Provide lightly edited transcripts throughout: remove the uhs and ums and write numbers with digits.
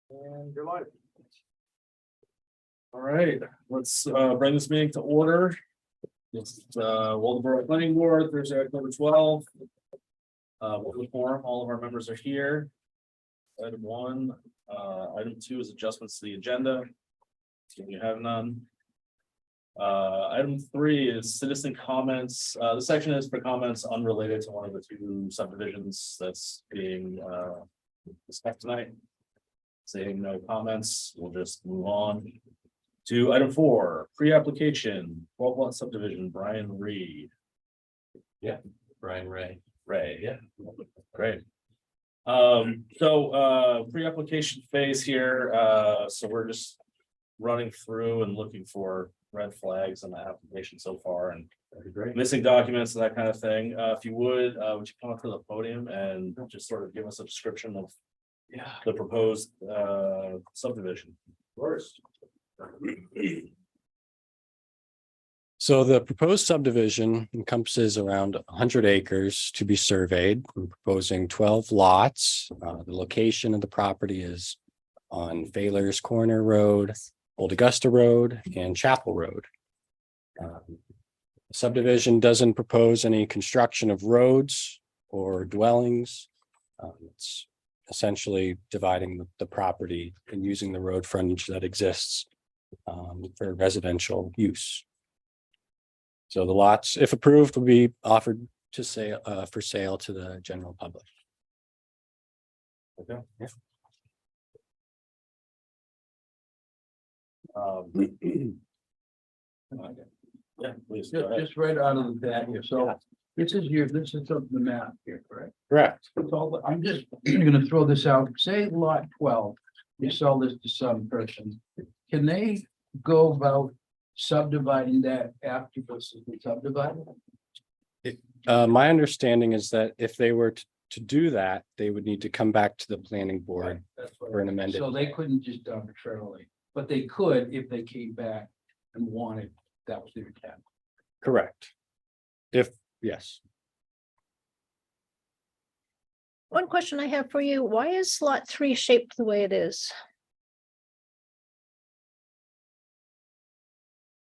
And you're live. All right, let's bring this meeting to order. It's Waldeboro Planning Board, Thursday, October 12th. We'll forum, all of our members are here. Item 1, item 2 is adjustments to the agenda. You have none. Item 3 is citizen comments. This section is for comments unrelated to one of the 2 subdivisions that's being discussed tonight. Saying no comments, we'll just move on to item 4, pre-application, 12 lot subdivision, Brian Reed. Yeah, Brian Ray. Ray, yeah, great. Pre-application phase here, so we're just running through and looking for red flags in the application so far and missing documents and that kind of thing. If you would you come up to the podium and just sort of give us a description of the proposed subdivision? First. So the proposed subdivision encompasses around 100 acres to be surveyed. We're proposing 12 lots. The location of the property is on Failers Corner Road, Old Augusta Road, and Chapel Road. Subdivision doesn't propose any construction of roads or dwellings. It's essentially dividing the property and using the road frontage that exists for residential use. So the lots, if approved, will be offered to for sale to the general public. Okay. Yeah. Yeah, please. Go ahead. Just right out of the bat here, so this is the map here, correct? Correct. It's all, I'm just gonna throw this out, say lot 12, you sell this to some person. Can they go about subdividing that after this is subdivided? My understanding is that if they were to do that, they would need to come back to the planning board That's what for an amended. So they couldn't just arbitrarily, but they could if they came back and wanted, that was their intent. Correct. Yes. One question I have for you, why is lot 3 shaped the way it is?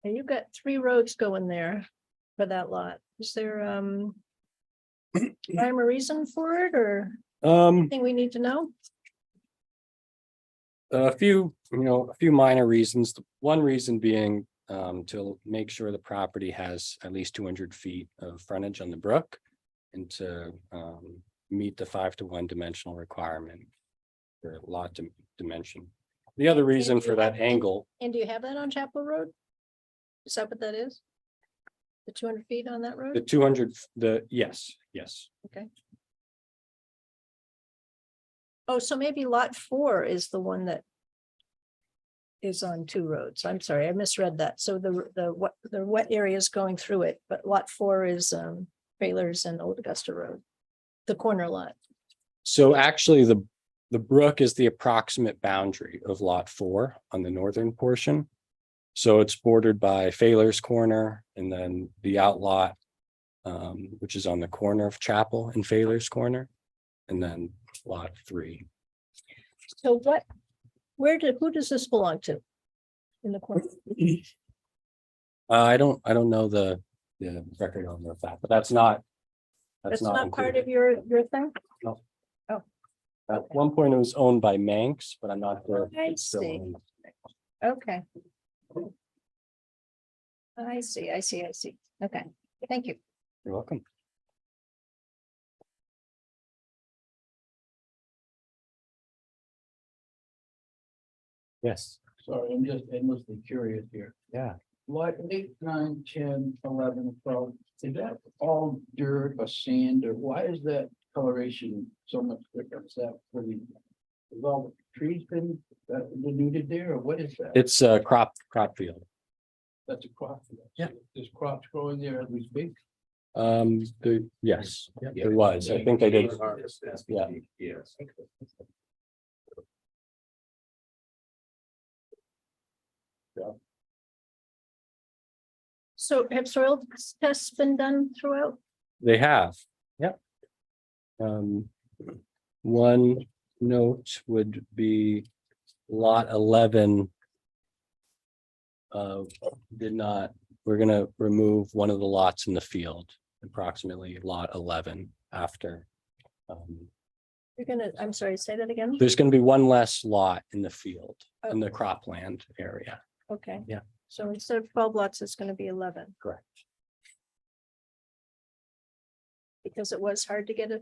And you've got 3 roads going there for that lot. Is there rhyme or reason for it or anything we need to know? A few minor reasons. One reason being to make sure the property has at least 200 feet of frontage on the brook and to meet the 5:1 dimensional requirement for lot dimension. The other reason for that angle, And do you have that on Chapel Road? Is that what that is? The 200 feet on that the road? 200, yes. Okay. Oh, so maybe lot 4 is the one that is on 2 roads. I'm sorry, I misread that. So the wet area is going through it, but lot 4 is Trailers and Old Augusta Road, the corner lot. So actually, the brook is the approximate boundary of lot 4 on the northern portion. So it's bordered by Failers Corner and then the outlot, which is on the corner of Chapel and Failers Corner, and then lot 3. So who does this belong to? In the corner? I don't know the record owner of that, but that's not Not part included. of your thing? At one point it was owned by Manx, but I'm not sure. if I it's still see. owned. Okay. I see. Okay, thank you. You're welcome. Yes, Sorry, I'm just endlessly curious here. yeah. Lot 8, 9, 10, 11, 12, is that all dirt or sand, or why is that coloration so much different? Is that for the, is all the trees been denuded there, or what is that? It's a crop field. That's a crop field. Yeah. There's crops growing there as we speak. Yes, there was. I think they did. Yeah. Yes. So have soil tests been done throughout? They have. Yep. One note would be lot 11. Did not, we're gonna remove one of the lots in the field, approximately lot 11 after. You're gonna, I'm sorry, say that again? There's gonna be one less lot in the field, in the cropland area. Okay. Yeah. So instead of 12 lots, it's gonna be 11, Correct. because it was hard to get a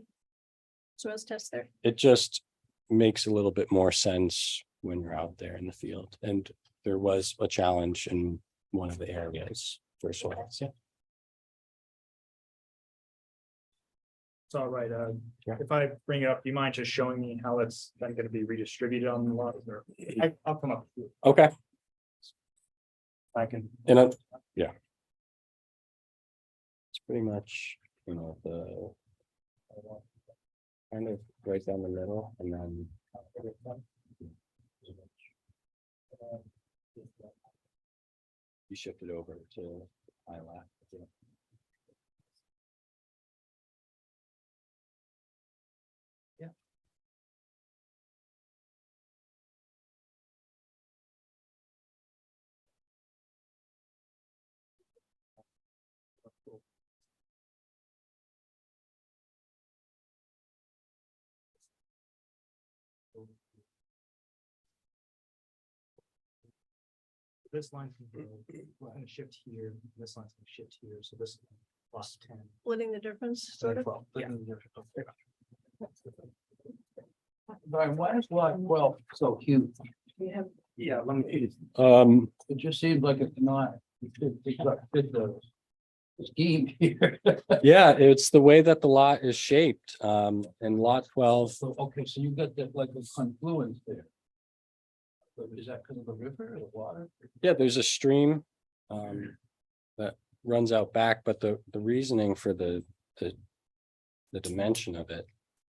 soils test there. It just makes a little bit more sense when you're out there in the field, and there was a challenge in one of the areas for soils. Yeah. It's all right. Yeah. If I bring it up, do you mind just showing me how it's then gonna be redistributed on the lot or? I'll come up. Okay. I can. Yeah. It's pretty much, the. Kind of right down the middle and then. You shift it over to my left. Yeah. This line's gonna shift here, this line's gonna shift here, so this plus 10. Splitting the difference, sort of. Yeah. Brian, why is lot 12 so huge? Yeah, let me. It just seems like it's not, fit the scheme here. Yeah, it's the way that the lot is shaped, and lot 12. So, okay, so you've got that like a confluence there. So is that because of the river or the water? Yeah, there's a stream that runs out back, but the reasoning for the dimension of it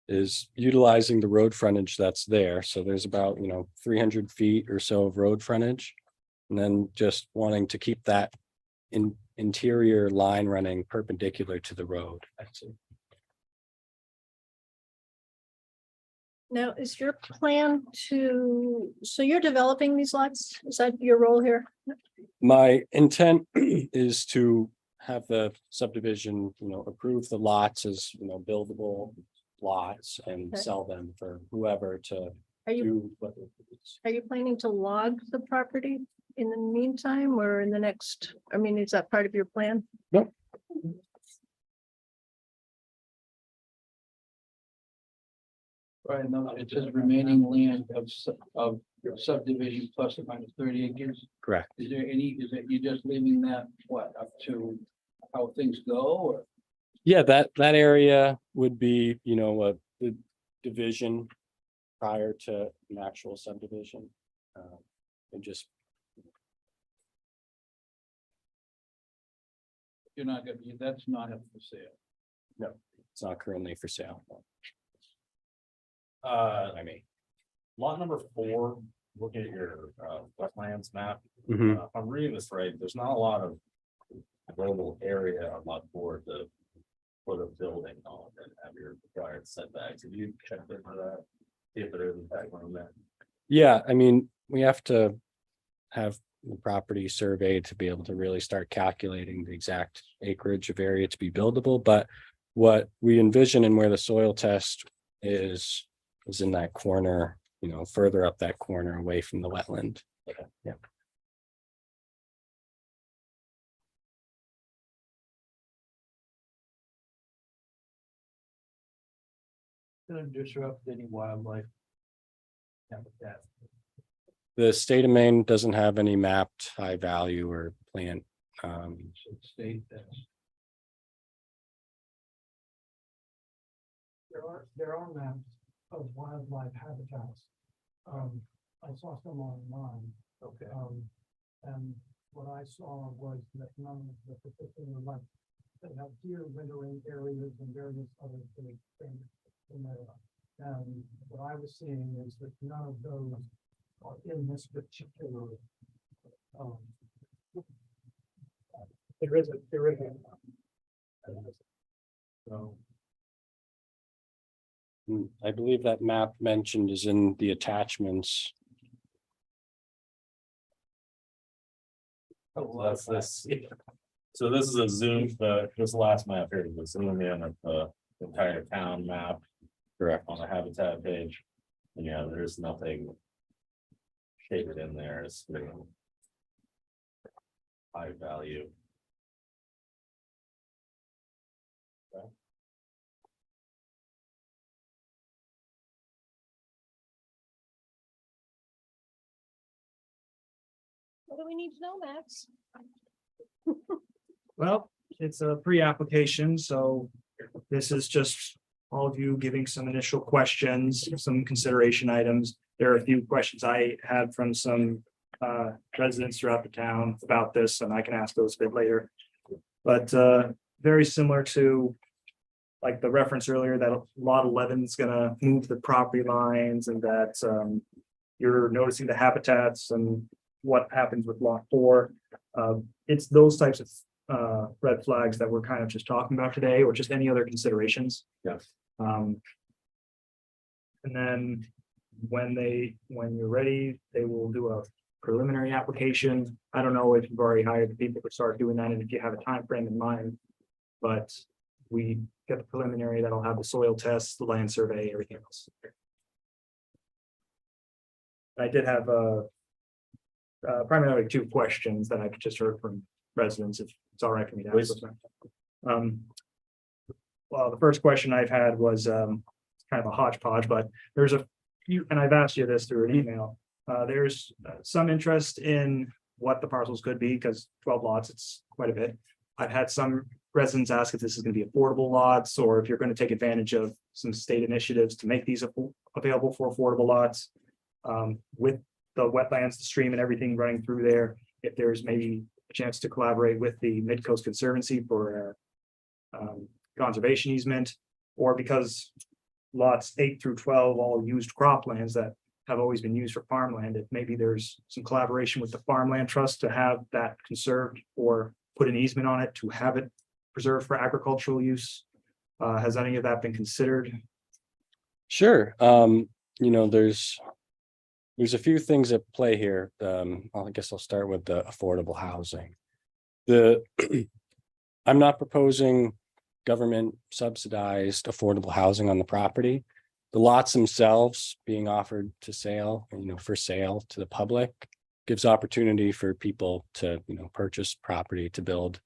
is utilizing the road frontage that's there. So there's about, 300 feet or so of road frontage. And then just wanting to keep that interior line running perpendicular to the road. That's it. Now, is your plan so you're developing these lots? Is that your role here? My intent is to have the subdivision, approve the lots as, buildable lots and Okay. sell them for whoever to Are you, do. Whether it's- are you planning to log the property in the meantime or in the next, is that part of your plan? Nope. Right, no, it says remaining land of subdivision plus or minus 30 acres. Correct. Is that you just leaving that, what, up to how things go or? Yeah, that area would be, the division prior to an actual subdivision. And just, You're not gonna be, that's not up for sale. it's not currently for sale. Lot number 4, look at your wetlands map. Mhm. If I'm reading this right, there's not a lot of available area on lot 4 to put a building on and have your required setbacks. Have you checked into that? See if there is in fact one of that. Yeah, we have to have the property surveyed to be able to really start calculating the exact acreage of area to be buildable, but what we envision and where the soil test is in that corner, further up that corner away from the wetland. Yeah. Gonna disrupt any wildlife habitat. The state of Maine doesn't have any mapped high value or plant. Should state that. There are maps of wildlife habitats. I saw some online. Okay. And what I saw was that none of the particular like, they have deer wintering areas and various other things in there. And what I was seeing is that none of those are in this particular. There is a. So I believe that map mentioned is in the attachments. So that's this. So this is a zoom, this last map here is a zoom in of the entire town map Correct. on the habitat page. And yeah, there's nothing shaded in there. It's very high value. What do we need to know, Max? Well, it's a pre-application, so this is just all of you giving some initial questions, some consideration items. There are a few questions I had from some residents throughout the town about this, and I can ask those a bit later. But very similar to like the reference earlier that lot 11 is gonna move the property lines and that you're noticing the habitats and what happens with lot 4. It's those types of red flags that we're kind of just talking about today, or just any other considerations. Yes. And then when you're ready, they will do a preliminary application. I don't know if you've already hired the people to start doing that and if you have a time frame in mind. But we get the preliminary that'll have the soil tests, the land survey, everything else. I did have primarily 2 questions that I just heard from residents, if it's all right for me to ask those. Well, the first question I've had was kind of a hodgepodge, but there's a few, and I've asked you this through an email. There's some interest in what the parcels could be, because 12 lots, it's quite a bit. I've had some residents ask if this is going to be affordable lots, or if you're going to take advantage of some state initiatives to make these available for affordable lots. With the wetlands, the stream and everything running through there, if there's maybe a chance to collaborate with the Mid-Coast Conservancy for conservation easement, or because lots 8 through 12 all used croplands that have always been used for farmland, if maybe there's some collaboration with the farmland trust to have that conserved or put an easement on it to have it preserved for agricultural use. Has any of that been considered? Sure. You know, there's a few things at play here. I guess I'll start with the affordable housing. I'm not proposing government subsidized affordable housing on the property. The lots themselves being offered to sale, for sale to the public, gives opportunity for people to, purchase property to build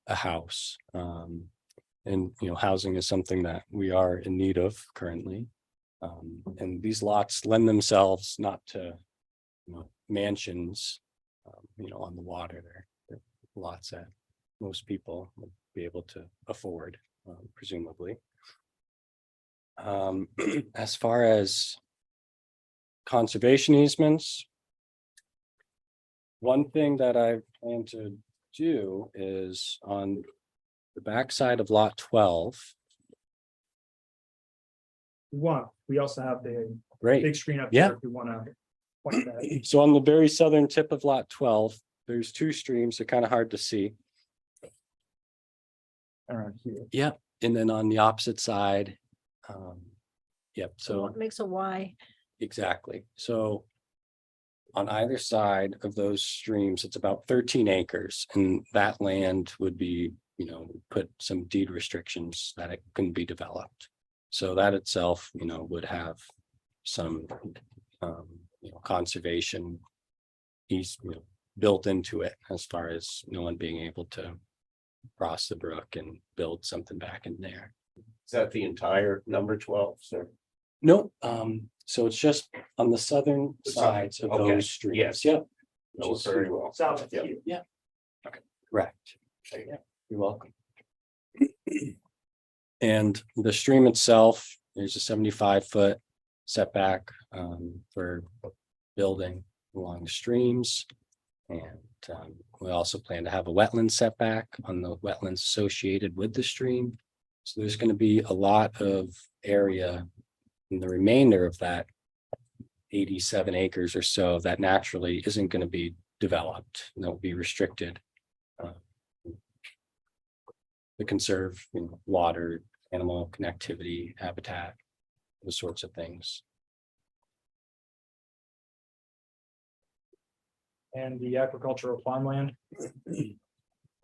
a house. And housing is something that we are in need of currently. And these lots lend themselves not to, mansions, on the water. They're lots that most people would be able to afford, presumably. As far as conservation easements, one thing that I plan to do is on the backside of lot 12. We also have the Great. big screen up Yeah. there if you want to point that. So on the very southern tip of lot 12, there's 2 streams. They're kind of hard to see. Around here. Yep. And then on the opposite side. Yep. So What makes a Y? exactly. So on either side of those streams, it's about 13 acres, and that land would be, put some deed restrictions that it couldn't be developed. So that itself, would have some, conservation built into it, as far as no one being able to cross the brook and build something back in there. Is that the entire number 12, sir? No, so it's just on the southern The southern, sides of okay, those streams. yes. Yep. No, very well. South of Yeah. here. Correct. Yeah, you're welcome. And the stream itself, there's a 75-foot setback for building along the streams. And we also plan to have a wetland setback on the wetlands associated with the stream. So there's going to be a lot of area in the remainder of that 87 acres or so that naturally isn't going to be developed, and that will be restricted. To conserve, water, animal connectivity, habitat, those sorts of things. And the agricultural farmland.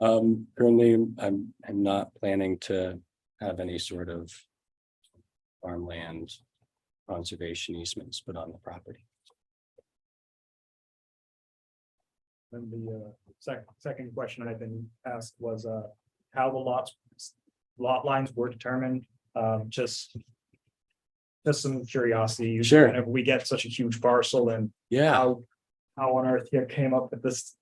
Currently, I'm not planning to have any sort of farmland conservation easements put on the property. And the second question I've been asked was how the lot lines were determined. Just some curiosity. Sure. Whenever we get such a huge parcel and Yeah, how on earth you came up with this.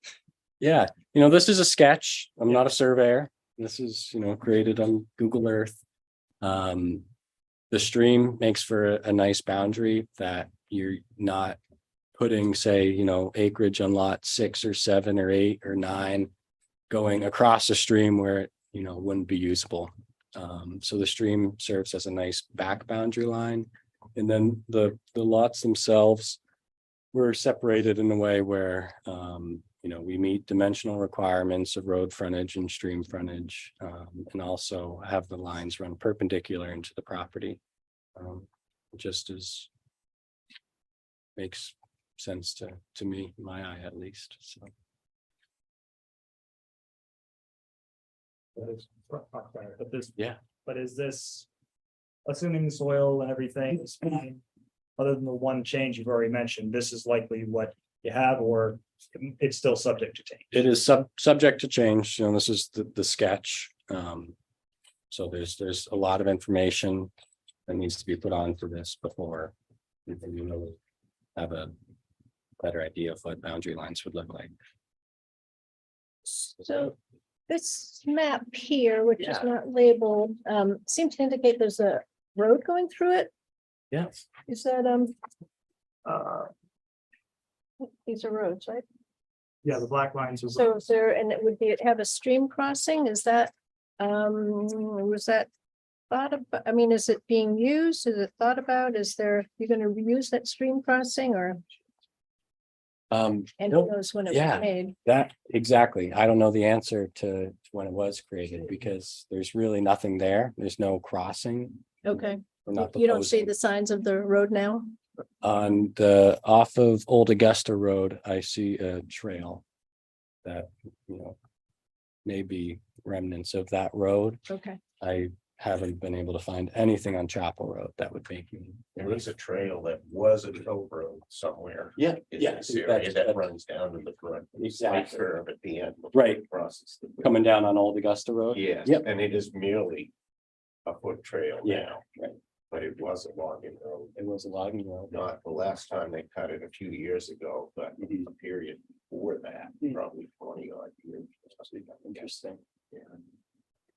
yeah, this is a sketch. I'm not a surveyor. This is, created on Google Earth. The stream makes for a nice boundary that you're not putting, say, acreage on lot 6 or 7 or 8 or 9 going across the stream where it, wouldn't be usable. So the stream serves as a nice back boundary line. And then the lots themselves were separated in a way where, we meet dimensional requirements of road frontage and stream frontage, and also have the lines run perpendicular into the property. Just as makes sense to me, my eye at least, so. But this. Yeah. But is this, assuming the soil and everything is fine, other than the one change you've already mentioned, this is likely what you have, or it's still subject to change? It is subject to change, this is the sketch. So there's a lot of information that needs to be put on for this before we really have a better idea of what boundary lines would look like. So this map here, which is Yeah. not labeled, seems to indicate there's a road going through it. Yeah. Is that, these are roads, right? Yeah, the black lines is. So is there, and it would be, have a stream crossing, is that, was that thought about, I mean, is it being used, is it thought about, is there, you're gonna reuse that stream crossing, or, and who Nope. knows when it Yeah. was made? That, exactly. I don't know the answer to when it was created because there's really nothing there. There's no crossing. Okay, We're not you don't see proposing. the signs of the road now? On the, off of Old Augusta Road, I see a trail that, may be remnants of that road. Okay, I haven't been able to find anything on Chapel Road that would make me. There is a trail that was a tow road somewhere. Yeah, In yeah, this area that's- that runs down to the front. Exactly. Curve at the end. before Right. it Crosses. the- Coming down on Old Augusta Road. Yes, Yep. and it is merely a foot trail Yeah, now. right. But it was a logging road, It was a logging road. not the last time they cut it a few years ago, but Mhm. a period before that, probably 20 odd years. Interesting. Yeah.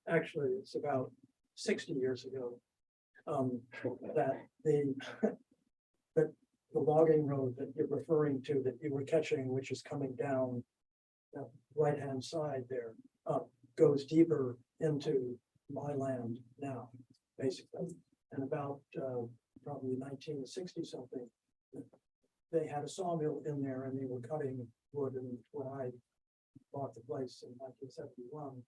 Actually, it's about 60 years ago. That the that the logging road that you're referring to, that you were catching, which is coming down the right-hand side there, goes deeper into my land now, basically. And about probably 1960 something, they had a sawmill in there and they were cutting wood, and when I bought the place in 1971,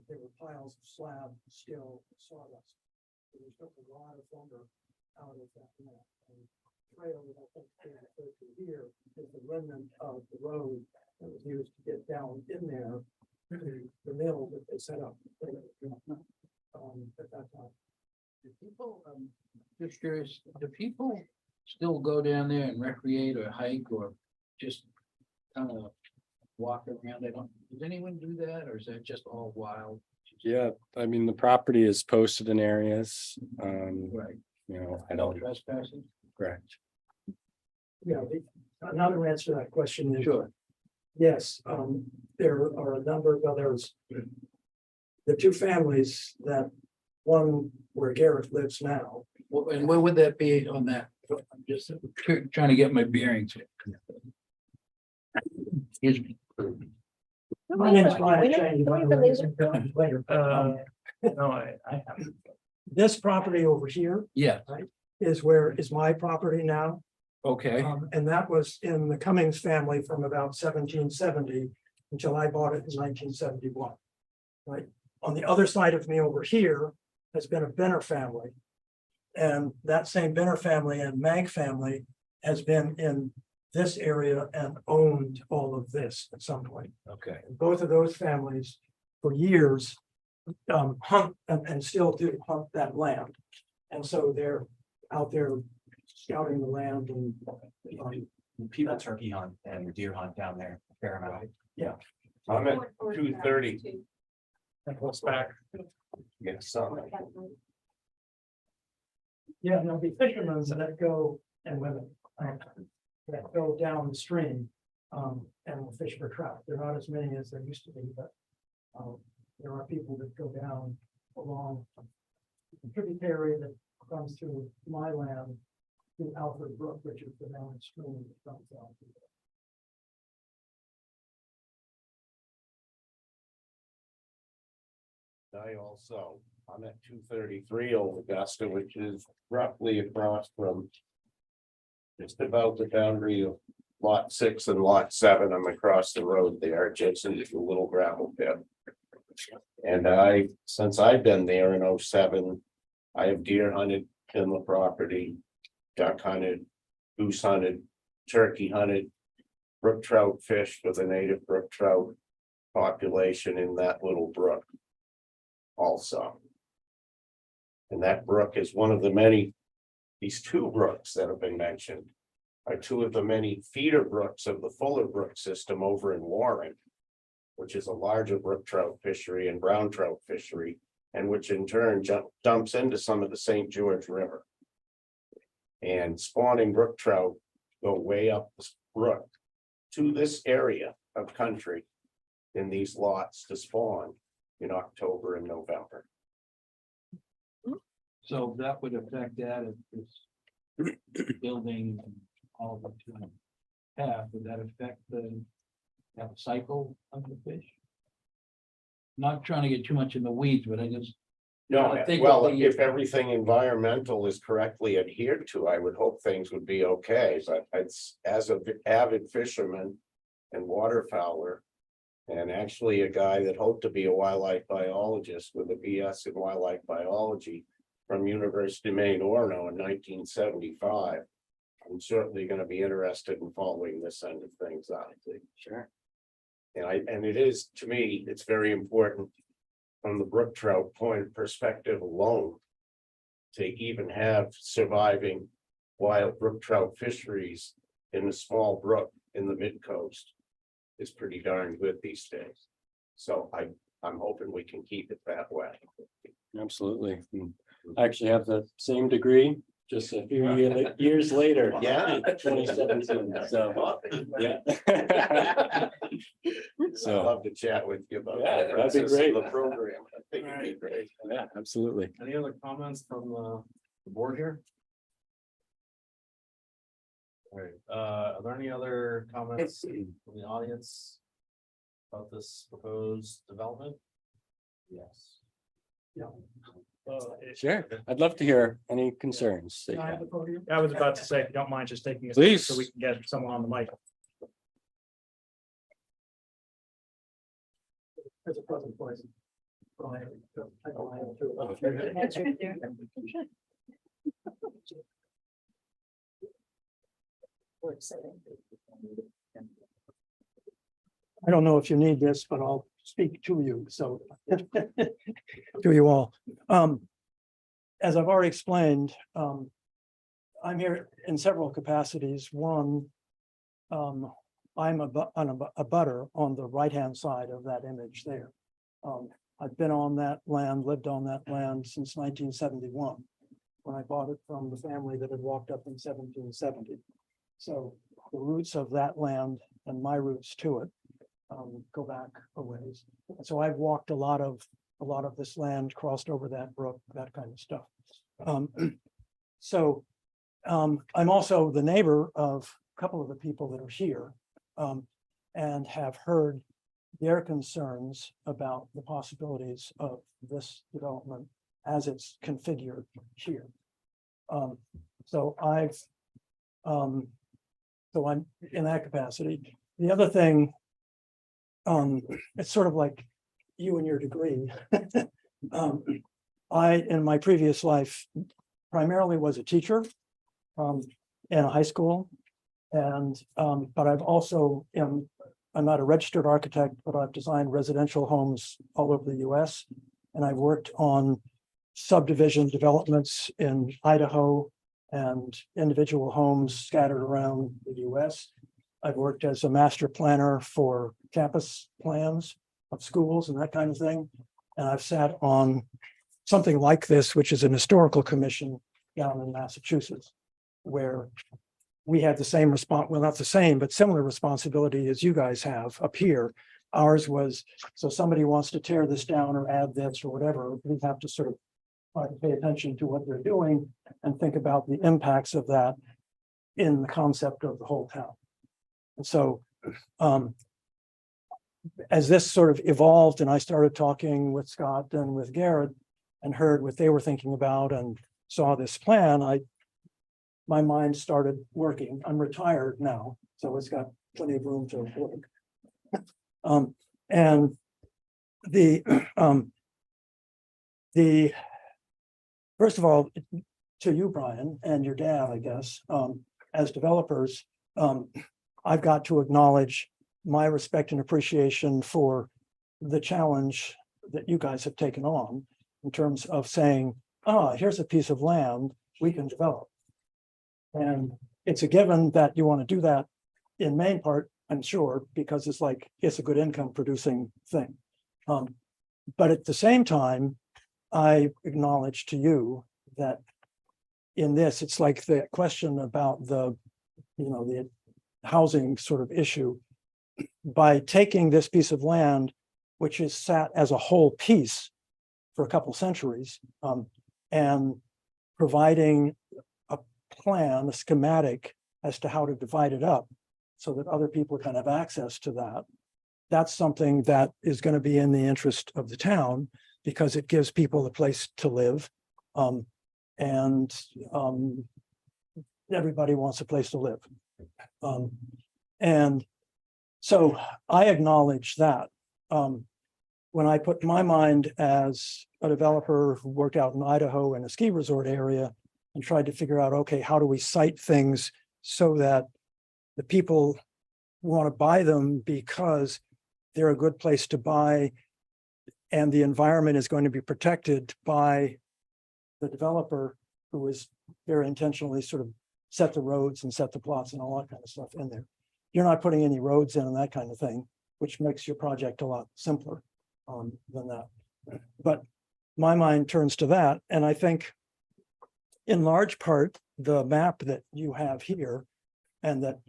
there were piles of slab, steel, sawdust. So we took a lot of lumber out of that mill. And the trail that I think they referred to here is the remnant of the road that was used to get down in there to the mill that they set up. At that time. Do people, just curious, do people still go down there and recreate or hike or just kind of walk around? They don't, does anyone do that, or is that just all wild? Yeah, I mean, the property is posted in areas, Right. I No don't, trespassing? correct. Yeah, another answer to that question is. Sure. Yes, there are a number, well, there's. The two families that, one where Garrett lives now, Well, and where would that be on that? I'm just trying to get my bearings. Excuse me. my name is Brian We don't- Chang. we don't believe Later. No, I have. This property over here Yeah, is where is my property now. okay, And that was in the Cummings family from about 1770 until I bought it in 1971. Right, on the other side of me over here has been a Benner family. And that same Benner family and Mag family has been in this area and owned all of this at some point. Okay. And both of those families for years hunt and still do hunt that land. And so they're out there scouting the land and People turkey hunt and deer hunt down there a fair amount. I'm at 2:30. And horseback. Get something. yeah, there'll be fishermen that go and women that go downstream and will fish for trout. There are not as many as there used to be, but there are people that go down along the tributary that comes through my land to Alfred Brook, which is the downstream that comes out. I also, I'm at 233 Old Augusta, which is roughly across from just about the boundary of lot 6 and lot 7. I'm across the road there, adjacent to a little gravel pit. And since I've been there in 07, I have deer hunted in the property, duck hunted, goose hunted, turkey hunted, brook trout fished with a native brook trout population in that little brook also. And that brook is one of the many, these two brooks that have been mentioned are two of the many feeder brooks of the Fuller Brook system over in Warren, which is a larger brook trout fishery and brown trout fishery, and which in turn dumps into some of the St. George River. And spawning brook trout go way up this brook to this area of country in these lots to spawn in October and November. So that would affect that if this building and all of it have, would that affect the cycle of the fish? Not trying to get too much in the weeds, but I just. No, I think well, what the- if everything environmental is correctly adhered to, I would hope things would be okay, but it's as an avid fisherman and waterfowler. And actually a guy that hoped to be a wildlife biologist with a BS in wildlife biology from University of Maine Orono in 1975. I'm certainly gonna be interested in following this end of things, I think. Sure. And it is, to me, it's very important from the brook trout point perspective alone. To even have surviving wild brook trout fisheries in a small brook in the mid coast. Is pretty darn good these days. So I'm hoping we can keep it that way. Absolutely. I actually have the same degree, just a few years later. Yeah. 2017, so, yeah. I'd So, love to chat with you about. Yeah, the that'd be process of great. The program, I think it'd be great. yeah, absolutely. Any other comments from the board here? All right, are there any other comments from the audience? About this proposed development? Yes. Sure. I'd love to hear any concerns. that you Can I have have. the podium? I was about to say, if you don't mind just taking a. Please. So we can get someone on the mic. There's a pleasant place. I don't have to- That's right there. We're excited. I don't know if you need this, but I'll speak to you, so. To you all. As I've already explained, I'm here in several capacities. One, I'm a butter on the right-hand side of that image there. I've been on that land, lived on that land since 1971, when I bought it from the family that had walked up in 1770. So the roots of that land and my roots to it go back a ways. And so I've walked a lot of this land, crossed over that brook, that kind of stuff. I'm also the neighbor of a couple of the people that are here and have heard their concerns about the possibilities of this development as it's configured here. So I'm in that capacity. The other thing, it's sort of like you and your degree. I, in my previous life, primarily was a teacher in a high school And, but I've also I'm not a registered architect, but I've designed residential homes all over the US. And I've worked on subdivision developments in Idaho and individual homes scattered around the US. I've worked as a master planner for campus plans of schools and that kind of thing. And I've sat on something like this, which is an historical commission down in Massachusetts, where we had the same response, well, not the same, but similar responsibility as you guys have up here. Ours was, so somebody wants to tear this down or add this or whatever, we have to sort of try to pay attention to what they're doing and think about the impacts of that in the concept of the whole town. And so as this sort of evolved and I started talking with Scott and with Garrett and heard what they were thinking about and saw this plan, my mind started working. I'm retired now, so it's got plenty of room to work. And the first of all, to you, Brian, and your dad, I guess, as developers, I've got to acknowledge my respect and appreciation for the challenge that you guys have taken on in terms of saying, here's a piece of land we can develop. And it's a given that you want to do that in main part, I'm sure, because it's a good income producing thing. But at the same time, I acknowledge to you that in this, it's like the question about the housing sort of issue. By taking this piece of land, which is sat as a whole piece for a couple centuries, and providing a plan, a schematic as to how to divide it up so that other people can have access to that. That's something that is going to be in the interest of the town because it gives people a place to live. And everybody wants a place to live. And so I acknowledge that. When I put my mind as a developer who worked out in Idaho in a ski resort area and tried to figure out, okay, how do we site things so that the people want to buy them because they're a good place to buy and the environment is going to be protected by the developer who is very intentionally sort of set the roads and set the plots and all that kind of stuff in there. You're not putting any roads in and that kind of thing, which makes your project a lot simpler than that. But my mind turns to that. And I think in large part, the map that you have here and that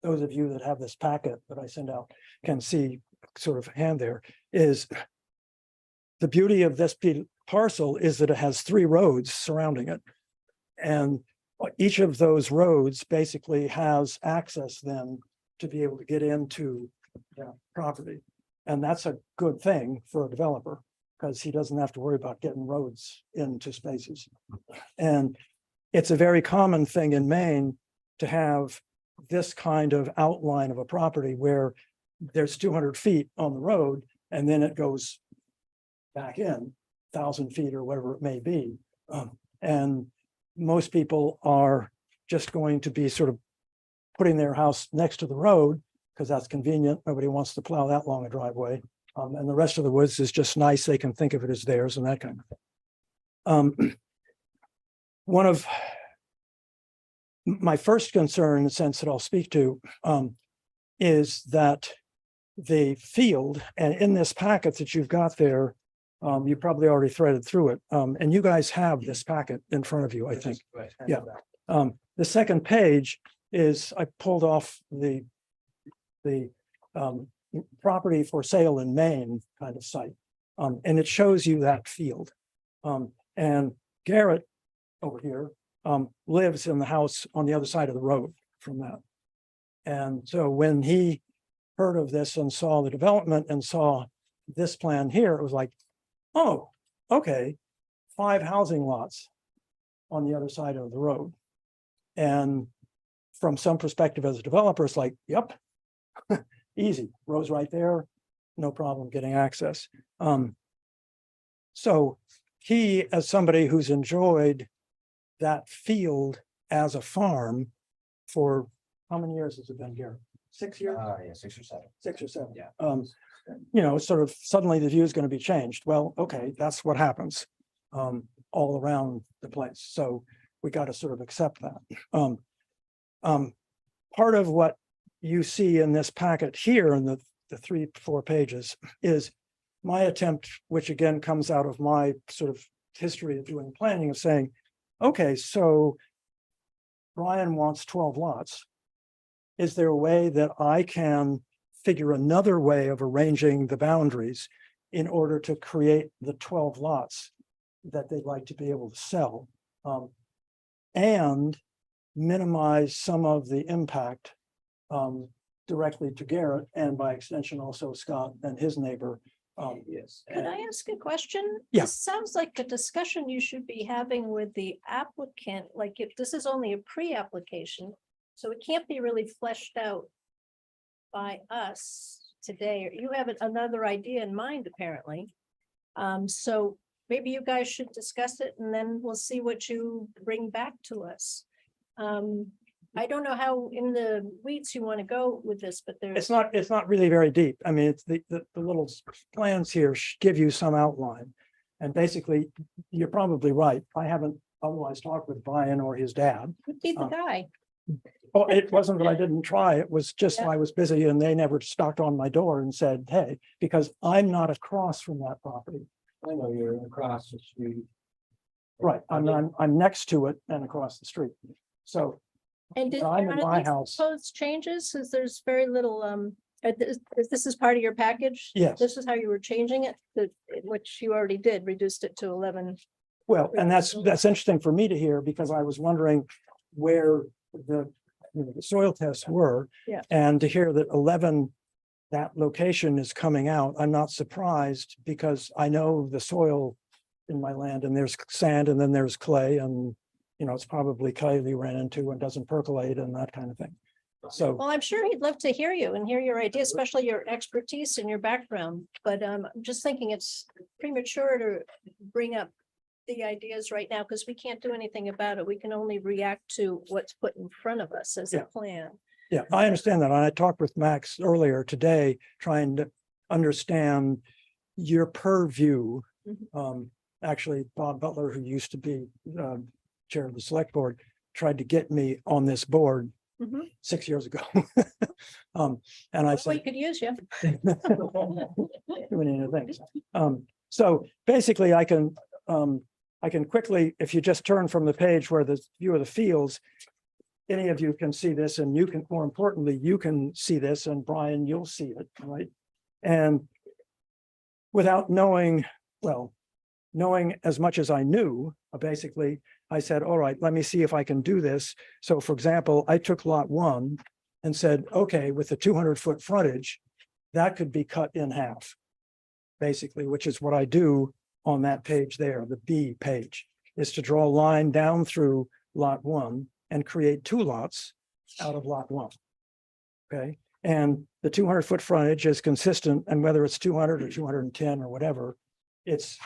those of you that have this packet that I send out can see sort of hand there is the beauty of this parcel is that it has 3 roads surrounding it. And each of those roads basically has access then to be able to get into that property. And that's a good thing for a developer because he doesn't have to worry about getting roads into spaces. And it's a very common thing in Maine to have this kind of outline of a property where there's 200 feet on the road and then it goes back in 1,000 feet or whatever it may be. And most people are just going to be sort of putting their house next to the road because that's convenient. Nobody wants to plow that long a driveway. And the rest of the woods is just nice. They can think of it as theirs and that kind of thing. One of my first concern, in the sense that I'll speak to, is that the field, and in this packet that you've got there, you probably already threaded through it. And you guys have this packet in front of you, I think. Yeah. The second page is I pulled off the property for sale in Maine kind of site. And it shows you that field. And Garrett over here lives in the house on the other side of the road from that. And so when he heard of this and saw the development and saw this plan here, it was like, oh, okay, 5 housing lots on the other side of the road. And from some perspective as a developer, it's like, yep, easy, road's right there, no problem getting access. So he, as somebody who's enjoyed that field as a farm for how many years has it been here? 6 years? Yeah, 6 or 7. 6 or 7? Yeah. Sort of suddenly the view is going to be changed. Well, okay, that's what happens all around the place. So we got to sort of accept that. Part of what you see in this packet here in the 3-4 pages is my attempt, which again comes out of my sort of history of doing planning, of saying, okay, so Brian wants 12 lots. Is there a way that I can figure another way of arranging the boundaries in order to create the 12 lots that they'd like to be able to sell? And minimize some of the impact directly to Garrett and by extension also Scott and his neighbor. Yes. Could I ask a question? Yeah. This sounds like a discussion you should be having with the applicant, like if this is only a pre-application, so it can't be really fleshed out by us today. You have another idea in mind, apparently. So maybe you guys should discuss it and then we'll see what you bring back to us. I don't know how in the weeds you want to go with this, but there's. It's not really very deep. I mean, it's the little plans here give you some outline. And basically, you're probably right. I haven't otherwise talked with Brian or his dad. Could be the guy. Oh, it wasn't that I didn't try. It was just Yeah. I was busy and they never knocked on my door and said, hey, because I'm not across from that property. I know you're across the street. Right, I'm next to it and across the street. So And did I'm in none of my these house. proposed changes, because there's very little, this is part of your package? Yes. This is how you were changing it, which you already did, reduced it to 11. Well, and that's interesting for me to hear because I was wondering where the soil tests were. Yeah. And to hear that 11, that location is coming out, I'm not surprised because I know the soil in my land and there's sand and then there's clay and, it's probably clay we ran into and doesn't percolate and that kind of thing. So, Well, I'm sure he'd love to hear you and hear your ideas, especially your expertise and your background. But I'm just thinking it's premature to bring up the ideas right now because we can't do anything about it. We can only react to what's put in front of us as a Yeah. plan. yeah, I understand that. And I talked with Max earlier today, trying to understand your purview. Actually, Bob Butler, who used to be chair of the select board, tried to get me on this board Mhm. 6 years ago. And I Well, we said, could use you. doing things. So basically I can quickly, if you just turn from the page where the view of the fields, any of you can see this and you can, more importantly, you can see this and Brian, you'll see it, right? And without knowing as much as I knew, basically, I said, all right, let me see if I can do this. So for example, I took lot 1 and said, okay, with the 200-foot frontage, that could be cut in half. Basically, which is what I do on that page there, the B page, is to draw a line down through lot 1 and create 2 lots out of lot 1. Okay, and the 200-foot frontage is consistent, and whether it's 200 or 210 or whatever, it's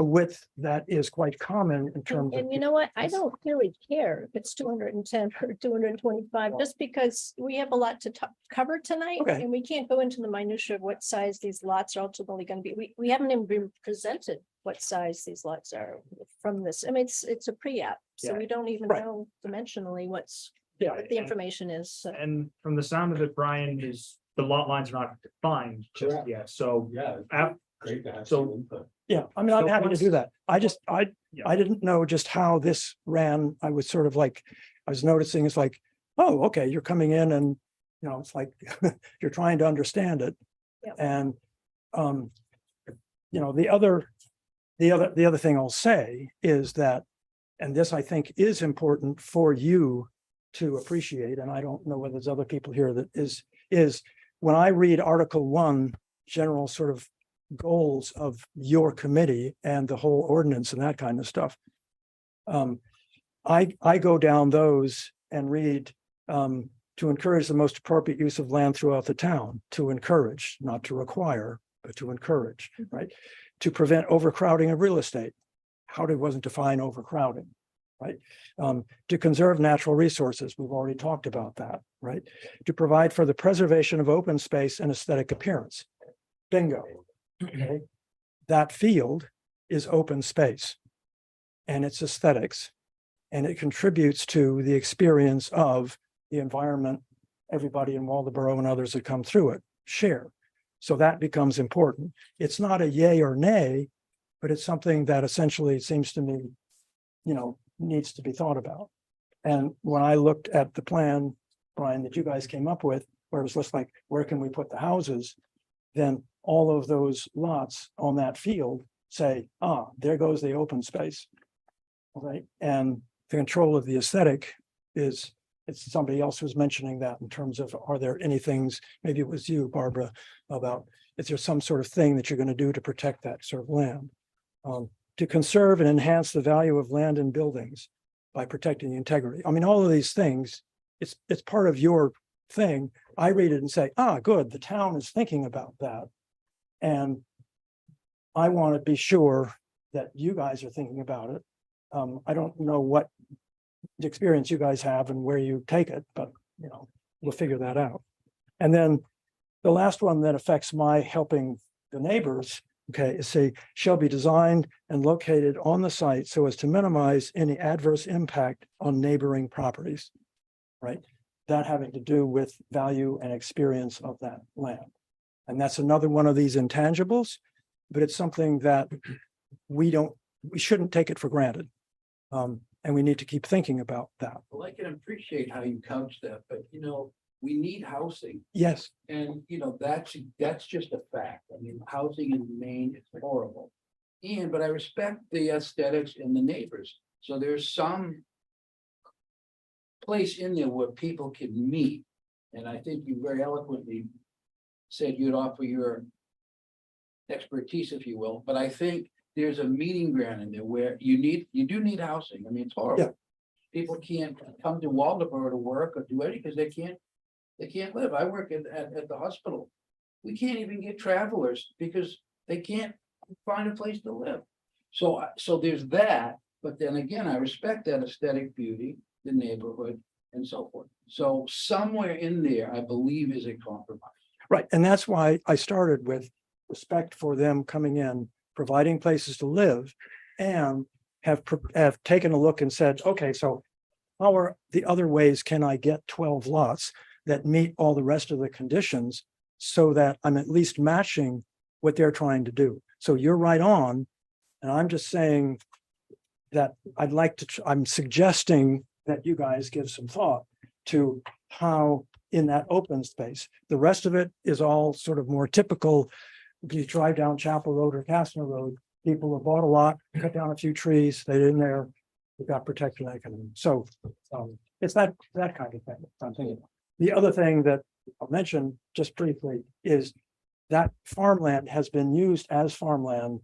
a width that is quite common in terms of. And you know what? I don't really care if it's 210 or 225, just because we have a lot to cover tonight. Okay. And we can't go into the minutia of what size these lots are ultimately going to be. We haven't even been presented what size these lots are from this. I mean, it's a pre-app, so Yeah. we don't even Right. know dimensionally what Yeah. the information is. So. And from the sound of it, Brian, is the lot lines are not defined just Correct. yet, so. Yeah, Great to have some input. Yeah, I mean, I'm So happy to once- do that. I Yeah. didn't know just how this ran. I was sort of like, I was noticing it's like, oh, okay, you're coming in and, it's like, you're trying to understand it. Yep. And, the other thing I'll say is that, and this I think is important for you to appreciate, and I don't know whether there's other people here that is when I read Article 1, general sort of goals of your committee and the whole ordinance and that kind of stuff. I go down those and read to encourage the most appropriate use of land throughout the town, to encourage, not to require, but to encourage, right? To prevent overcrowding of real estate. How wasn't define overcrowding? right? To conserve natural resources, we've already talked about that, right? To provide for the preservation of open space and aesthetic appearance. Bingo. Okay. That field is open space and it's aesthetics, and it contributes to the experience of the environment everybody in Waldeboro and others that come through it share. So that becomes important. It's not a yay or nay, but it's something that essentially it seems to me, needs to be thought about. And when I looked at the plan, Brian, that you guys came up with, where it was just like, where can we put the houses? Then all of those lots on that field say, there goes the open space. Right, and the control of the aesthetic it's somebody else was mentioning that in terms of, are there any things, maybe it was you, Barbara, about, is there some sort of thing that you're going to do to protect that sort of land? To conserve and enhance the value of land and buildings by protecting the integrity. I mean, all of these things, it's part of your thing. I read it and say, good, the town is thinking about that. And I want to be sure that you guys are thinking about it. I don't know what experience you guys have and where you take it, but we'll figure that out. And then the last one that affects my helping the neighbors, is say, shall be designed and located on the site so as to minimize any adverse impact on neighboring properties, right? That having to do with value and experience of that land. And that's another one of these intangibles, but it's something that we shouldn't take it for granted. And we need to keep thinking about that. Well, I can appreciate how you couch that, but we need housing. Yes, And that's just a fact. I mean, housing in Maine is horrible. But I respect the aesthetics and the neighbors. So there's some place in there where people can meet. And I think you very eloquently said you'd offer your expertise, if you will, but I think there's a meeting ground in there where you do need housing. I mean, it's horrible. Yeah. People can't come to Waldeboro to work or do anything because they can't live. I work at the hospital. We can't even get travelers because they can't find a place to live. So there's that, but then again, I respect that aesthetic beauty, the neighborhood and so forth. So somewhere in there, I believe is a compromise. right. And that's why I started with respect for them coming in, providing places to live, and have taken a look and said, okay, so how are the other ways can I get 12 lots that meet all the rest of the conditions so that I'm at least matching what they're trying to do? So you're right on. And I'm just saying that I'm suggesting that you guys give some thought to how in that open space, the rest of it is all sort of more typical. You drive down Chapel Road or Castner Road, people have bought a lot, cut down a few trees, they didn't there, they got protected. So it's that kind of thing I'm thinking. The other thing that I'll mention just briefly is that farmland has been used as farmland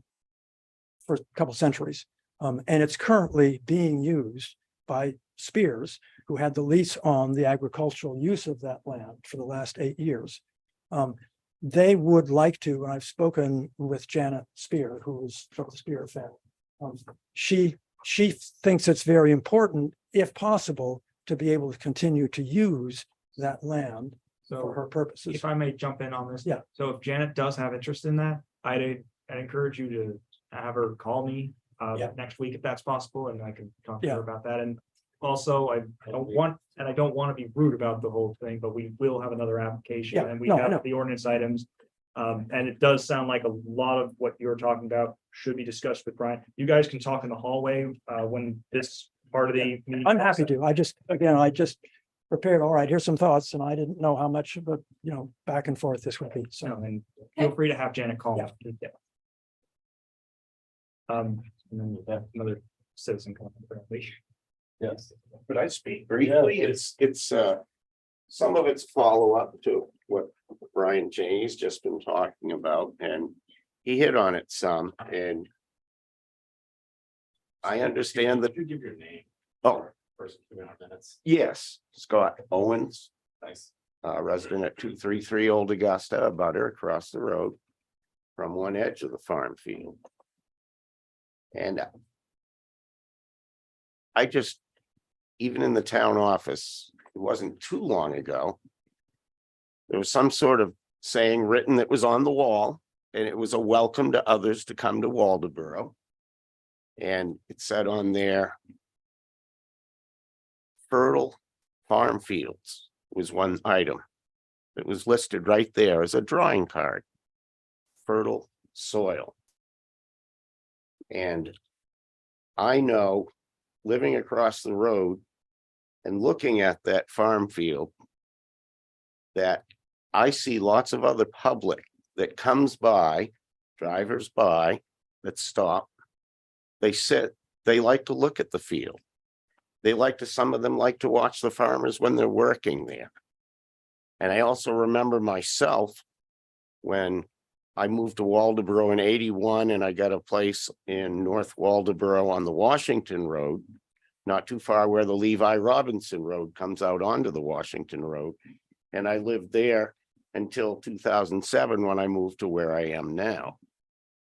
for a couple centuries. And it's currently being used by Spears, who had the lease on the agricultural use of that land for the last 8 years. They would like to, and I've spoken with Janet Spear, who is from the Spear family. She thinks it's very important, if possible, to be able to continue to use that land for her purposes. If I may jump in on this. Yeah. So if Janet does have interest in that, I'd encourage you to have her call me Yeah. next week if that's possible, and I can talk to Yeah. her about that. And also, I don't want to be rude about the whole thing, but we will have another application Yeah, and we no, I know. have the ordinance items. And it does sound like a lot of what you're talking about should be discussed with Brian. You guys can talk in the hallway when this part of the meeting. I'm happy to. I just prepared, all right, here's some thoughts, and I didn't know how much, but back and forth this would be, so. And feel free to have Janet call. Yeah. Yeah. And then we have another citizen comment apparently. Yes. Could I speak briefly? It's some of it's follow-up to what Brian Cheney's just been talking about, and he hit on it some, and I understand that. You give your name. Oh, First 200 minutes. yes, Scott Owens, Nice. resident at 233 Old Augusta, a butter across the road from one edge of the farm field. And I just, even in the town office, it wasn't too long ago. There was some sort of saying written that was on the wall, and it was a welcome to others to come to Waldeboro. And it said on there, fertile farm fields was one item. It was listed right there as a drawing card. Fertile soil. And I know, living across the road and looking at that farm field, that I see lots of other public that comes by, drivers by, that stop. They sit, they like to look at the field. They like to, some of them like to watch the farmers when they're working there. And I also remember myself when I moved to Waldeboro in '81 and I got a place in North Waldeboro on the Washington Road, not too far where the Levi Robinson Road comes out onto the Washington Road. And I lived there until 2007 when I moved to where I am now.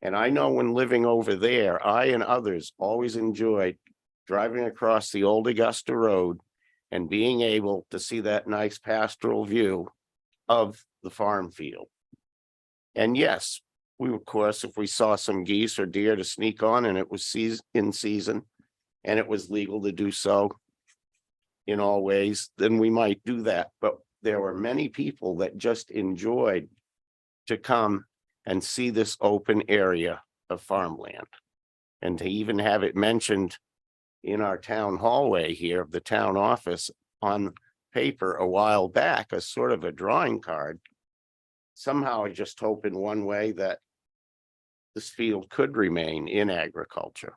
And I know when living over there, I and others always enjoyed driving across the old Augusta Road and being able to see that nice pastoral view of the farm field. And yes, we, of course, if we saw some geese or deer to sneak on and it was in season and it was legal to do so in all ways, then we might do that. But there were many people that just enjoyed to come and see this open area of farmland. And to even have it mentioned in our town hallway here of the town office on paper a while back as sort of a drawing card. Somehow I just hope in one way that this field could remain in agriculture.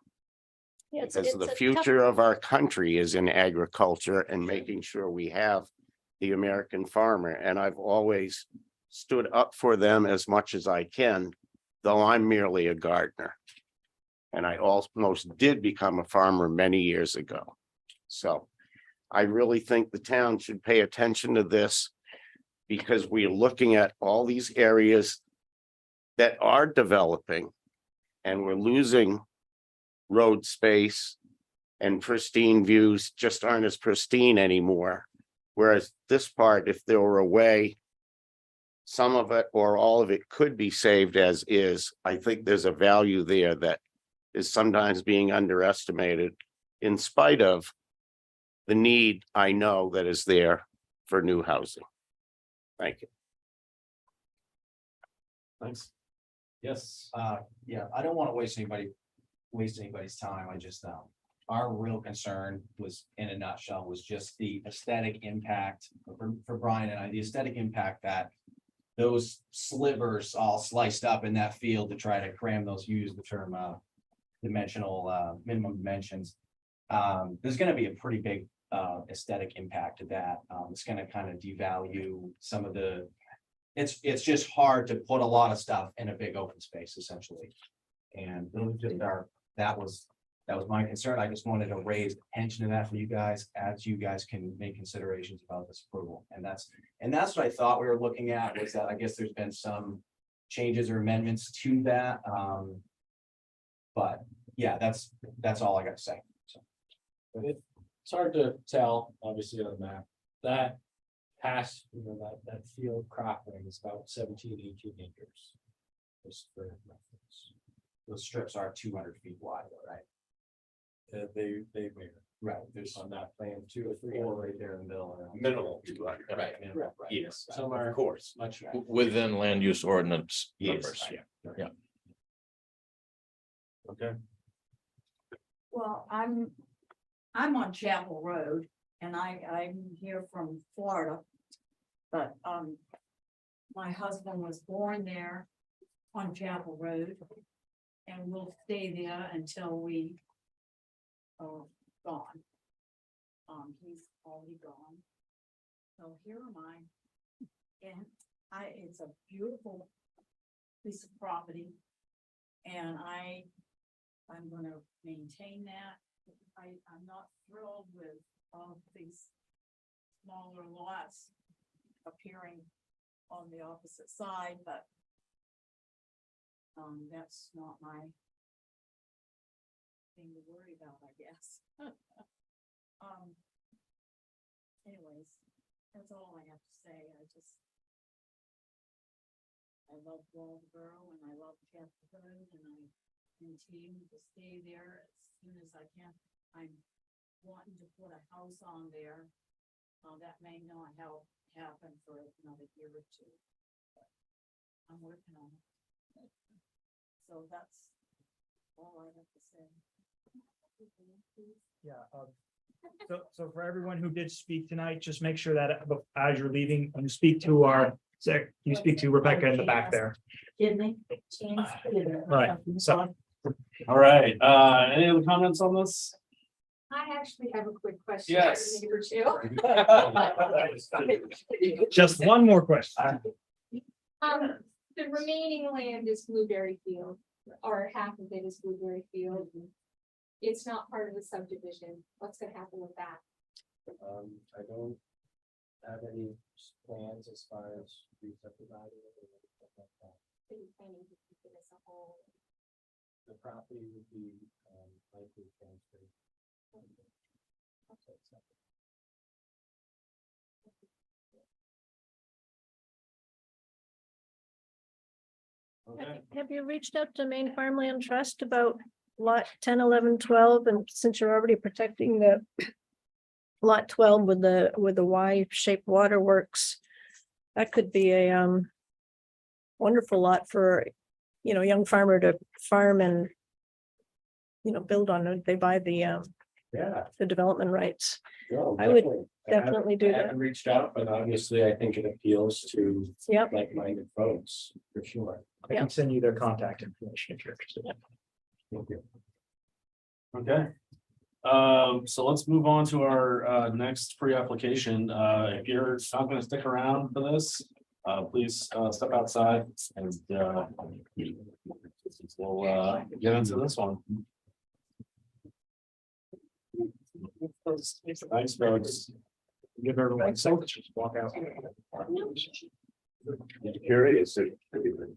Yeah, it's Because the a tough- future of our country is in agriculture and making sure we have the American farmer. And I've always stood up for them as much as I can, though I'm merely a gardener. And I almost did become a farmer many years ago. So I really think the town should pay attention to this because we are looking at all these areas that are developing and we're losing road space and pristine views just aren't as pristine anymore. Whereas this part, if there were a way, some of it or all of it could be saved as is, I think there's a value there that is sometimes being underestimated in spite of the need I know that is there for new housing. Thank you. Thanks. Yes. Yeah, I don't want to waste anybody's time. I just, our real concern was, in a nutshell, was just the aesthetic impact for Brian and I, the aesthetic impact that those slivers all sliced up in that field to try to cram those, use the term, dimensional, minimum dimensions. There's gonna be a pretty big, aesthetic impact to that. It's gonna kind of devalue some of the, it's just hard to put a lot of stuff in a big open space essentially. And those just are, that was my concern. I just wanted to raise attention to that for you guys as you guys can make considerations about this approval. And that's what I thought we were looking at, was that I guess there's been some changes or amendments to that. But yeah, that's all I got to say. So. It's hard to tell, obviously, on the map, that past, that field cropping is about 17, 18 acres. Just for reference. Those strips are 200 feet wide, though, right? They vary. Right, there's On that plan, 2 or 3. four right there in the middle. Minimal 200. Right, minimal, right. Yes, Some are of course. much. Within land use ordinance Yes. numbers, yeah. Okay. Well, I'm on Chapel Road and I'm here from Florida. But, my husband was born there on Chapel Road. And we'll stay there until we are gone. He's already gone. So here am I. And it's a beautiful piece of property. And I'm gonna maintain that. I'm not thrilled with all of these smaller lots appearing on the opposite side, but that's not my thing to worry about, I guess. Anyways, that's all I have to say. I love Waldeboro and I love Chapel Road and I continue to stay there as soon as I can. I'm wanting to put a house on there. That may not happen for another year or two. but I'm working on it. So that's all I have to say. Yeah. So for everyone who did speak tonight, just make sure that as you're leaving, when you speak to you speak to Rebecca in the back there. Didn't Right, so. All right, any other comments on this? I actually have a quick question. Yes. For neighbor too. Just one more question. The remaining land is Blueberry Field, or half of it is Blueberry Field. It's not part of the subdivision. What's gonna happen with that? I don't have any plans as far as re-subdividing it or anything like that. Are you planning to keep it as a whole? The property would be likely transferred. Okay. Have you reached out to Maine Farmland Trust about lot 10, 11, 12, and since you're already protecting the lot 12 with the Y-shaped waterworks, that could be a wonderful lot for, a young farmer to farm and build on it. They buy Yeah. the development rights. no, I would I haven't- Definitely do I that. haven't reached out, but obviously I think it appeals to Yep. like-minded folks, for sure. I can send you their contact information if you're interested. Thank you. Okay. So let's move on to our next pre-application. If you're not gonna stick around for this, please step outside and we'll get into this one. Thanks, folks. Give everyone a second, just walk out. Curious if you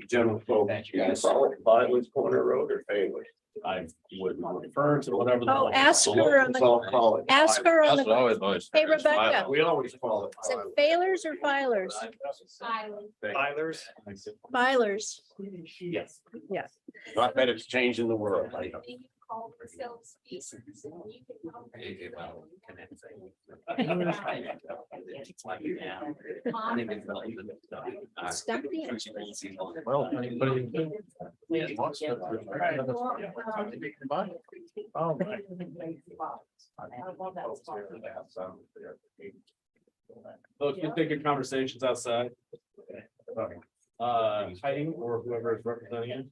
general folk. Thank you, guys. Call it Byler's Corner Road or Baylor. I would refer to whatever. the- Oh, ask her on Let's the, all call it. ask her on That's the, always. Hey, Rebecca. We always call it. is it Failers or Filers? Island. Filers. Filers. Yes. Yeah. Not that it's changing the world. They call themselves species, and you can help Stumpy. Well, Oh, Folks, you take your conversations outside. Heidi or whoever is representing it.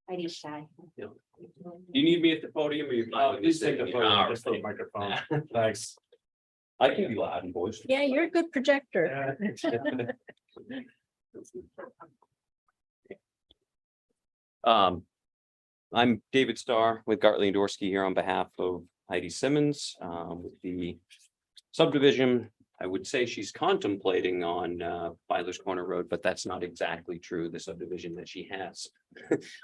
Heidi Shy. You need me at the podium or you? Oh, just take the podium, just the microphone. Thanks. I can be loud and voice. Yeah, you're a good projector. I'm David Starr with Gartley and Dorsey here on behalf of Heidi Simmons, with the subdivision. I would say she's contemplating on Filer's Corner Road, but that's not exactly true. The subdivision that she has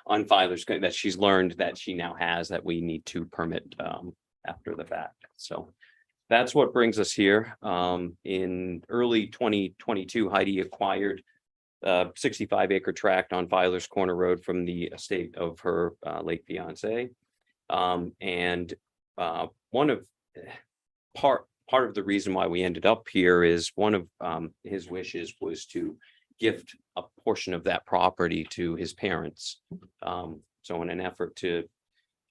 on Filer's, that she's learned that she now has, that we need to permit after the fact. So that's what brings us here. In early 2022, Heidi acquired 65-acre tract on Filer's Corner Road from the estate of her late fiance. And one of part of the reason why we ended up here is one of his wishes was to gift a portion of that property to his parents. So in an effort to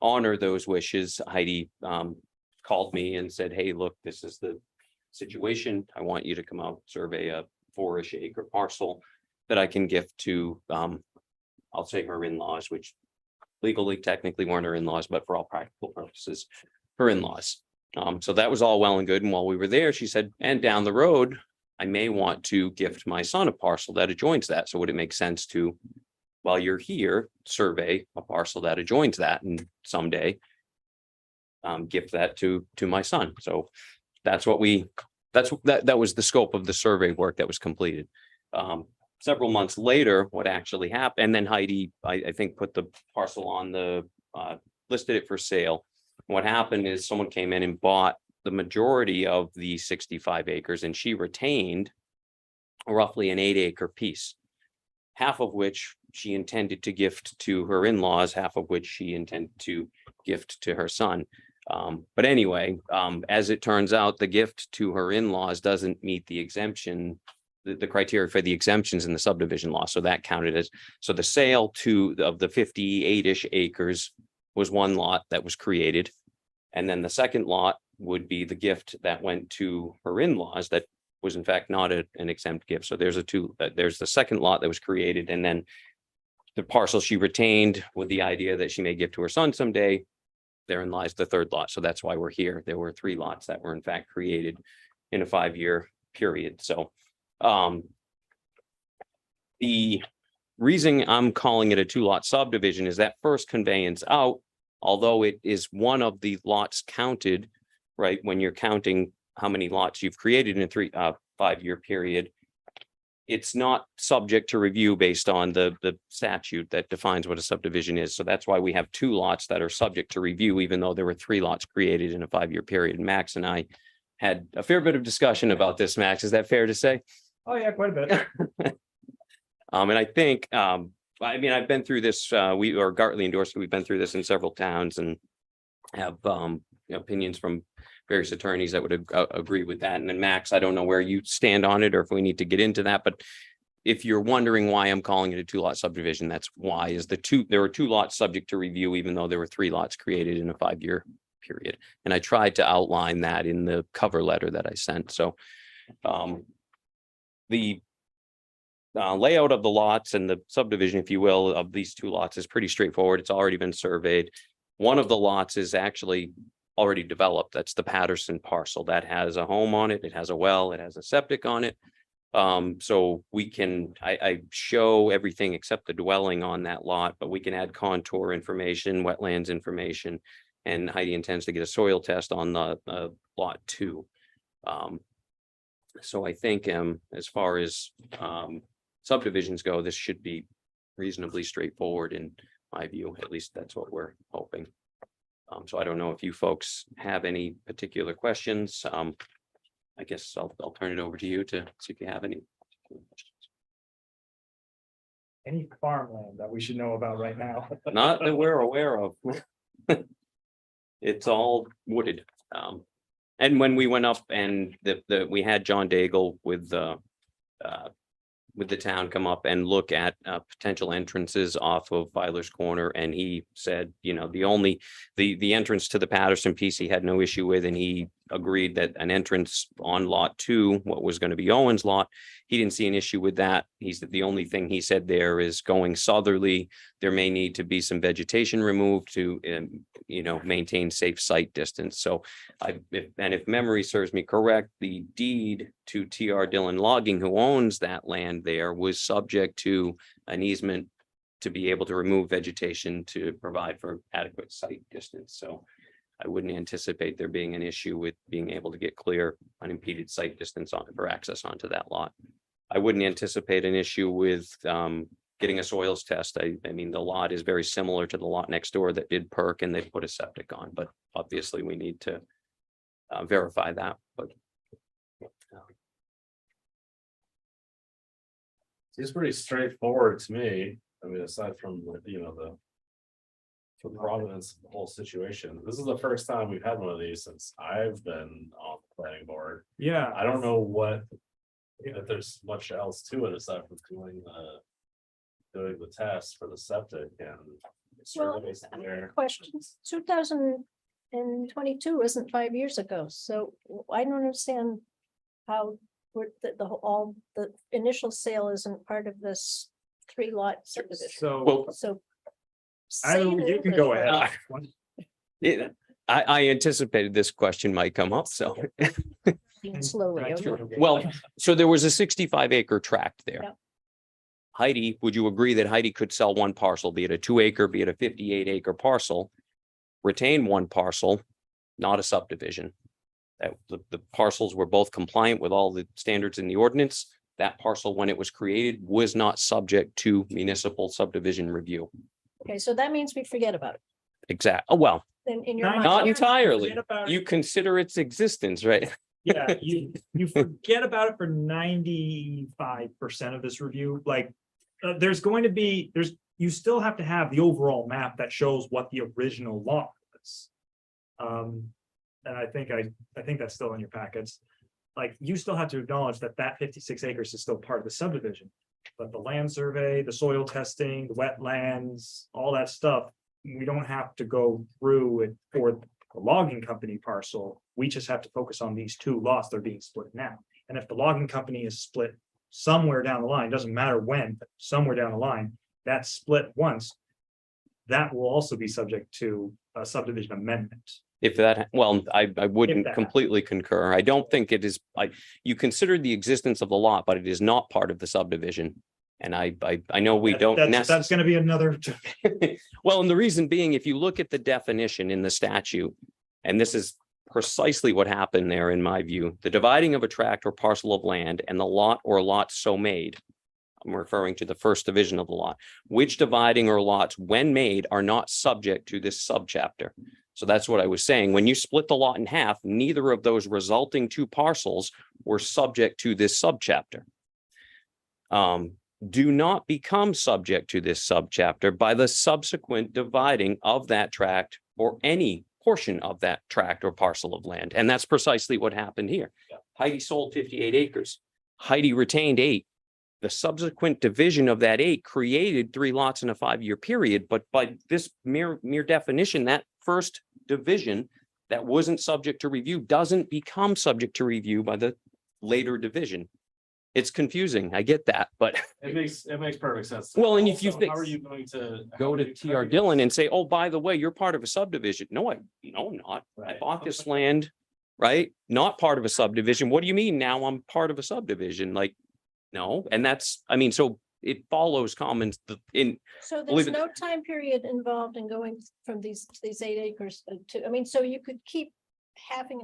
honor those wishes, Heidi called me and said, "Hey, look, this is the situation. I want you to come out, survey a 4-ish acre parcel that I can gift to, I'll say her in-laws, which legally technically weren't her in-laws, but for all practical purposes, her in-laws." So that was all well and good. And while we were there, she said, and down the road, I may want to gift my son a parcel that adjoins that. So would it make sense to, while you're here, survey a parcel that adjoins that and someday gift that to my son? So that's what that was the scope of the survey work that was completed. Several months later, what actually happened, and then Heidi, I think, put the parcel on the listed it for sale. What happened is someone came in and bought the majority of the 65 acres and she retained roughly an 8-acre piece, half of which she intended to gift to her in-laws, half of which she intended to gift to her son. But anyway, as it turns out, the gift to her in-laws doesn't meet the exemption, the criteria for the exemptions in the subdivision law. So that counted as, so the sale of the 58-ish acres was one lot that was created. And then the second lot would be the gift that went to her in-laws that was in fact not an exempt gift. So there's there's the second lot that was created, and then the parcel she retained with the idea that she may give to her son someday. Therein lies the third lot. So that's why we're here. There were 3 lots that were in fact created in a 5-year period. So the reason I'm calling it a 2-lot subdivision is that first conveyance out, although it is one of the lots counted, right, when you're counting how many lots you've created in a 5-year period, it's not subject to review based on the statute that defines what a subdivision is. So that's why we have 2 lots that are subject to review, even though there were 3 lots created in a 5-year period. Max and I had a fair bit of discussion about this, Max. Is that fair to say? Oh, yeah, quite a bit. And I think, I mean, I've been through this, Gartley and Dorsey, we've been through this in several towns and have opinions from various attorneys that would agree with that. And then Max, I don't know where you stand on it or if we need to get into that, but if you're wondering why I'm calling it a 2-lot subdivision, that's why. Is there were 2 lots subject to review, even though there were 3 lots created in a 5-year period. And I tried to outline that in the cover letter that I sent. So the layout of the lots and the subdivision, if you will, of these 2 lots is pretty straightforward. It's already been surveyed. One of the lots is actually already developed. That's the Patterson parcel that has a home on it. It has a well, it has a septic on it. So we can, I show everything except the dwelling on that lot, but we can add contour information, wetlands information, and Heidi intends to get a soil test on the lot 2. So I think as far as subdivisions go, this should be reasonably straightforward in my view. At least that's what we're hoping. So I don't know if you folks have any particular questions. I guess I'll turn it over to you to see if you have any questions. Any farmland that we should know about right now? Not that we're aware of. It's all wooded. And when we went up and we had John Daigle with the town come up and look at potential entrances off of Filer's Corner, and he said, you know, the entrance to the Patterson piece he had no issue with, and he agreed that an entrance on lot 2, what was going to be Owen's lot, he didn't see an issue with that. The only thing he said there is going southerly, there may need to be some vegetation removed to maintain safe sight distance. So if memory serves me correct, the deed to TR Dillon Logging, who owns that land there, was subject to an easement to be able to remove vegetation to provide for adequate sight distance. So I wouldn't anticipate there being an issue with being able to get clear unimpeded sight distance for access onto that lot. I wouldn't anticipate an issue with getting a soils test. I mean, the lot is very similar to the lot next door that did perk and they put a septic on, but obviously we need to verify that. But Seems pretty straightforward to me. I mean, aside from, the provenance of the whole situation. This is the first time we've had one of these since I've been on the planning board. Yeah. I don't know if there's much else to it aside from doing the test for the septic and. surveys there. Questions, 2022 isn't 5 years ago, so I don't understand how the initial sale isn't part of this 3-lot subdivision. So So. you can go ahead. I anticipated this question might come up, so. Slowly, okay. Well, so there was a 65-acre tract there. Yeah. Heidi, would you agree that Heidi could sell one parcel, be it a 2-acre, be it a 58-acre parcel, retain one parcel, not a subdivision? That the parcels were both compliant with all the standards in the ordinance. That parcel, when it was created, was not subject to municipal subdivision review. Okay, so that means we forget about it. Exactly. Oh, well, then in your Not mind. Not you're- entirely. Forget about it. You consider its existence, right? Yeah, you forget about it for 95% of this review, like, there's going to be, you still have to have the overall map that shows what the original lot was. And I think that's still in your packets. Like, you still have to acknowledge that 56 acres is still part of the subdivision. But the land survey, the soil testing, the wetlands, all that stuff, we don't have to go through it for the logging company parcel. We just have to focus on these two lots that are being split now. And if the logging company is split somewhere down the line, doesn't matter when, but somewhere down the line, that's split once. That will also be subject to a subdivision amendment. If that, well, I wouldn't that- completely concur. I don't think it is, you consider the existence of the lot, but it is not part of the subdivision. And I know we don't. That's gonna be another. Well, and the reason being, if you look at the definition in the statute, and this is precisely what happened there, in my view, the dividing of a tract or parcel of land and the lot or lots so made. I'm referring to the first division of the lot, which dividing or lots when made are not subject to this subchapter. So that's what I was saying. When you split the lot in half, neither of those resulting two parcels were subject to this subchapter. Do not become subject to this subchapter by the subsequent dividing of that tract or any portion of that tract or parcel of land. And that's precisely what happened here. Heidi sold 58 acres. Heidi retained 8. The subsequent division of that 8 created 3 lots in a 5-year period. But by this mere definition, that first division that wasn't subject to review doesn't become subject to review by the later division. It's confusing. I get that, but It makes perfect sense. Well, and if you Also, think- How are you going to? go to TR Dillon and say, oh, by the way, you're part of a subdivision. No, I'm not. I Right. bought this land, right? Not part of a subdivision. What do you mean now I'm part of a subdivision? Like, no, and that's, I mean, so it follows common in, So believe there's it- no time period involved in going from these 8 acres to, I mean, so you could keep halving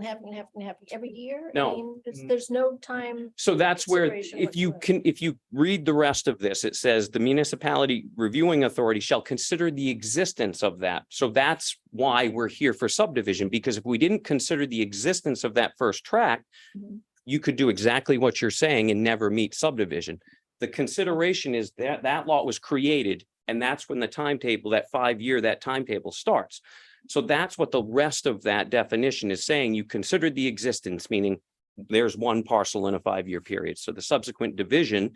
every year? I No. mean, there's no time. so that's where, Consideration if you read the rest of this, it says the municipality reviewing authority shall consider the existence of that. So that's why we're here for subdivision, because if we didn't consider the existence of that first tract, Mhm. you could do exactly what you're saying and never meet subdivision. The consideration is that that lot was created, and that's when the timetable, that 5-year, that timetable starts. So that's what the rest of that definition is saying. You considered the existence, meaning there's one parcel in a 5-year period. So the subsequent division,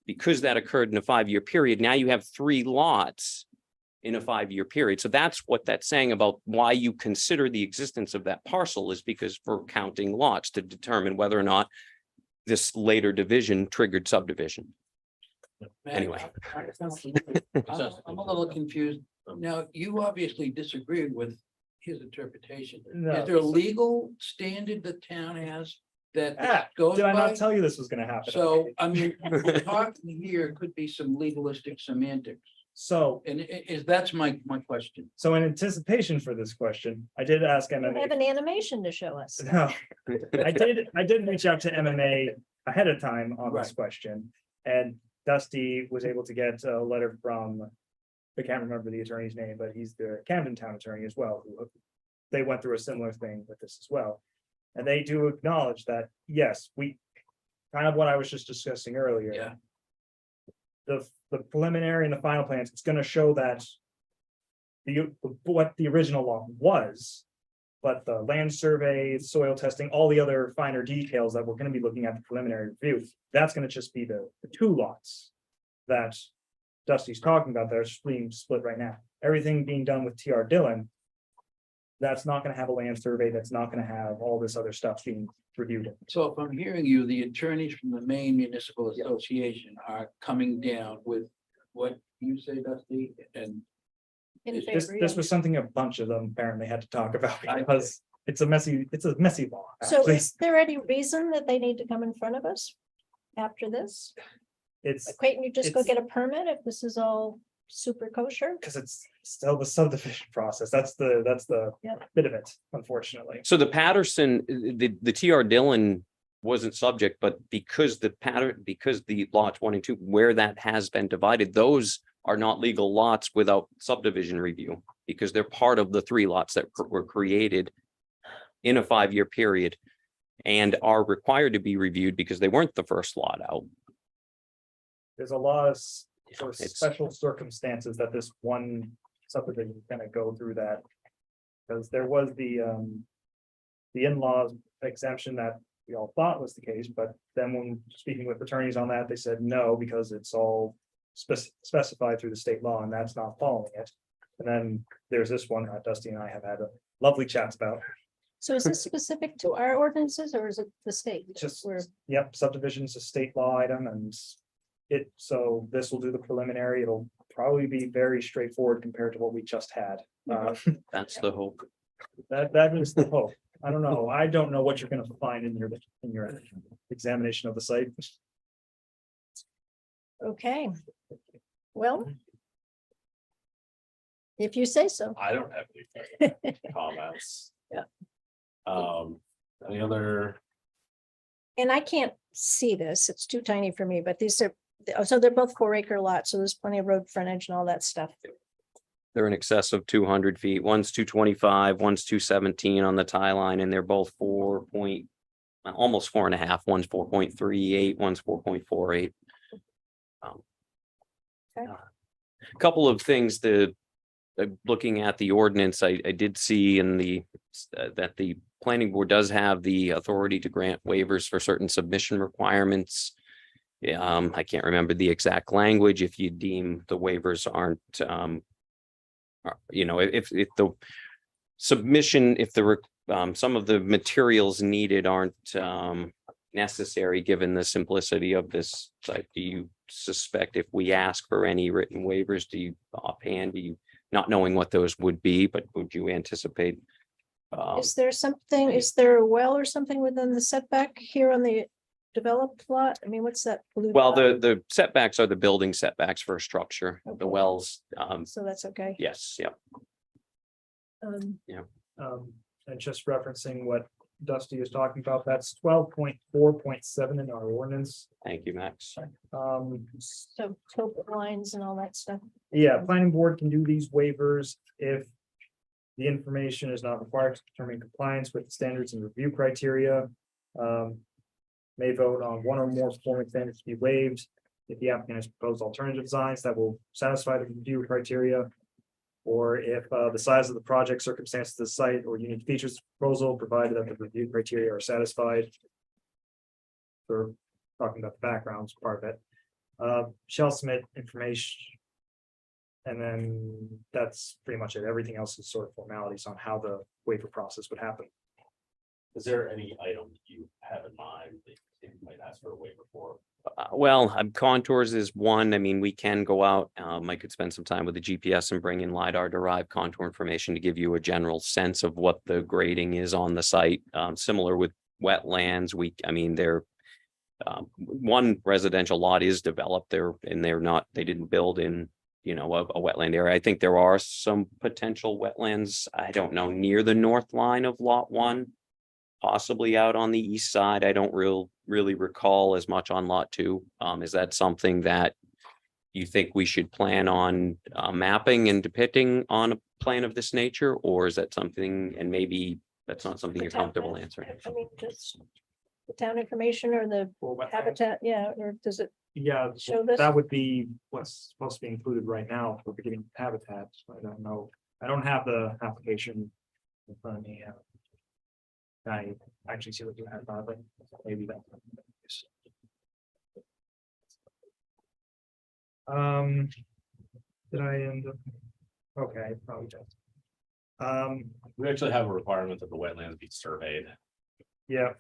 because that occurred in a 5-year period, now you have 3 lots in a 5-year period. So that's what that's saying about why you consider the existence of that parcel, is because we're counting lots to determine whether or not this later division triggered subdivision. Anyway. I'm a little confused. Now, you obviously disagreed with his interpretation. No. Is there a legal standard the town has that Ah, goes Did I by? not tell you this was gonna happen? So, I mean, we're talking here could be some legalistic semantics, So, and that's my question. so in anticipation for this question, I did ask You have MMA. an animation to show us. No, I did reach out to MMA ahead of time on this Right. question, and Dusty was able to get a letter from. I can't remember the attorney's name, but he's the Camden Town attorney as well, who they went through a similar thing with this as well. And they do acknowledge that, yes, we, kind of what I was just discussing earlier. Yeah. The preliminary and the final plans, it's gonna show that. What the original law was. But the land survey, soil testing, all the other finer details that we're gonna be looking at the preliminary review, that's gonna just be the 2 lots. That Dusty's talking about that are being split right now. Everything being done with TR Dillon. That's not gonna have a land survey, that's not gonna have all this other stuff being reviewed. So if I'm hearing you, the attorneys from the Maine Municipal Association are coming down with what you say, Dusty, and In This, favor, this yeah. was something a bunch of them apparently had to talk about because it's a messy law. So actually. is there any reason that they need to come in front of us after this? It's Like, Couldn't you just go it's- get a permit if this is all super kosher? because it's still the subdivision process. That's the Yep. bit of it, unfortunately. So the Patterson, the TR Dillon wasn't subject, but because the lots 1 and 2, where that has been divided, those are not legal lots without subdivision review, because they're part of the 3 lots that were created in a 5-year period and are required to be reviewed because they weren't the first lot out. There's a lot of sort of It's- special circumstances that this one subdivision is gonna go through that. Because there was the in-laws exemption that we all thought was the case, but then when speaking with attorneys on that, they said no, because it's all specified through the state law and that's not following it. And then there's this one that Dusty and I have had lovely chats about. So is this specific to our ordinances or is it the state? Just, Where- yep, subdivision's a state law item and so this will do the preliminary. It'll probably be very straightforward compared to what we just had. That's the hope. That is the hope. I don't know. I don't know what you're gonna find in your examination of the site. Okay. Well. If you say so. I don't have any comments. Yeah. Any other, And I can't see this, it's too tiny for me, but these are, so they're both 4-acre lots, so there's plenty of road frontage and all that stuff. They're in excess of 200 feet. One's 225, one's 217 on the tie line, and they're both almost 4.5. One's 4.38, one's 4.48. Okay. A couple of things looking at the ordinance, I did see in that the planning board does have the authority to grant waivers for certain submission requirements. I can't remember the exact language. If you deem the waivers aren't, if the submission, if some of the materials needed aren't necessary, given the simplicity of this site, do you suspect if we ask for any written waivers, offhand, not knowing what those would be, but would you anticipate? Is there something, is there a well or something within the setback here on the developed lot? I mean, what's that? blue Well, dot? the setbacks are the building setbacks for a structure, the Okay. wells, So that's okay. yes, yeah. And just referencing what Dusty is talking about, that's 12.4.7 in our ordinance. Thank you, Max. So topo lines and all that stuff. Yeah, planning board can do these waivers if the information is not required to determine compliance with standards and review criteria. May vote on one or more performance standards to be waived if the applicant has proposed alternative designs that will satisfy the review criteria. Or if the size of the project, circumstances of the site, or unique features of the proposal, provided that the review criteria are satisfied. For talking about the backgrounds part of it, shall submit information. And then that's pretty much it. Everything else is sort of formalities on how the waiver process would happen. is there any item you have in mind that you might ask for a waiver for? Well, contours is one. I mean, we can go out. I could spend some time with the GPS and bring in LiDAR derived contour information to give you a general sense of what the grading is on the site. Similar with wetlands, one residential lot is developed there and they didn't build in, a wetland area. I think there are some potential wetlands, I don't know, near the north line of lot 1. Possibly out on the east side. I don't really recall as much on lot 2. Is that something that you think we should plan on mapping and depicting on a plan of this nature? Or is that something, and maybe that's not something The you're town comfortable map. answering? I mean, just the town information or the For wetlands. habitat, yeah, or does it Yeah, show this? that would be what's supposed to be included right now for beginning habitat. I don't know. I don't have the application in front of me. I actually see what you have, but maybe that. Did I end up? Okay, probably just. We actually have a requirement that the wetlands be surveyed. Yeah.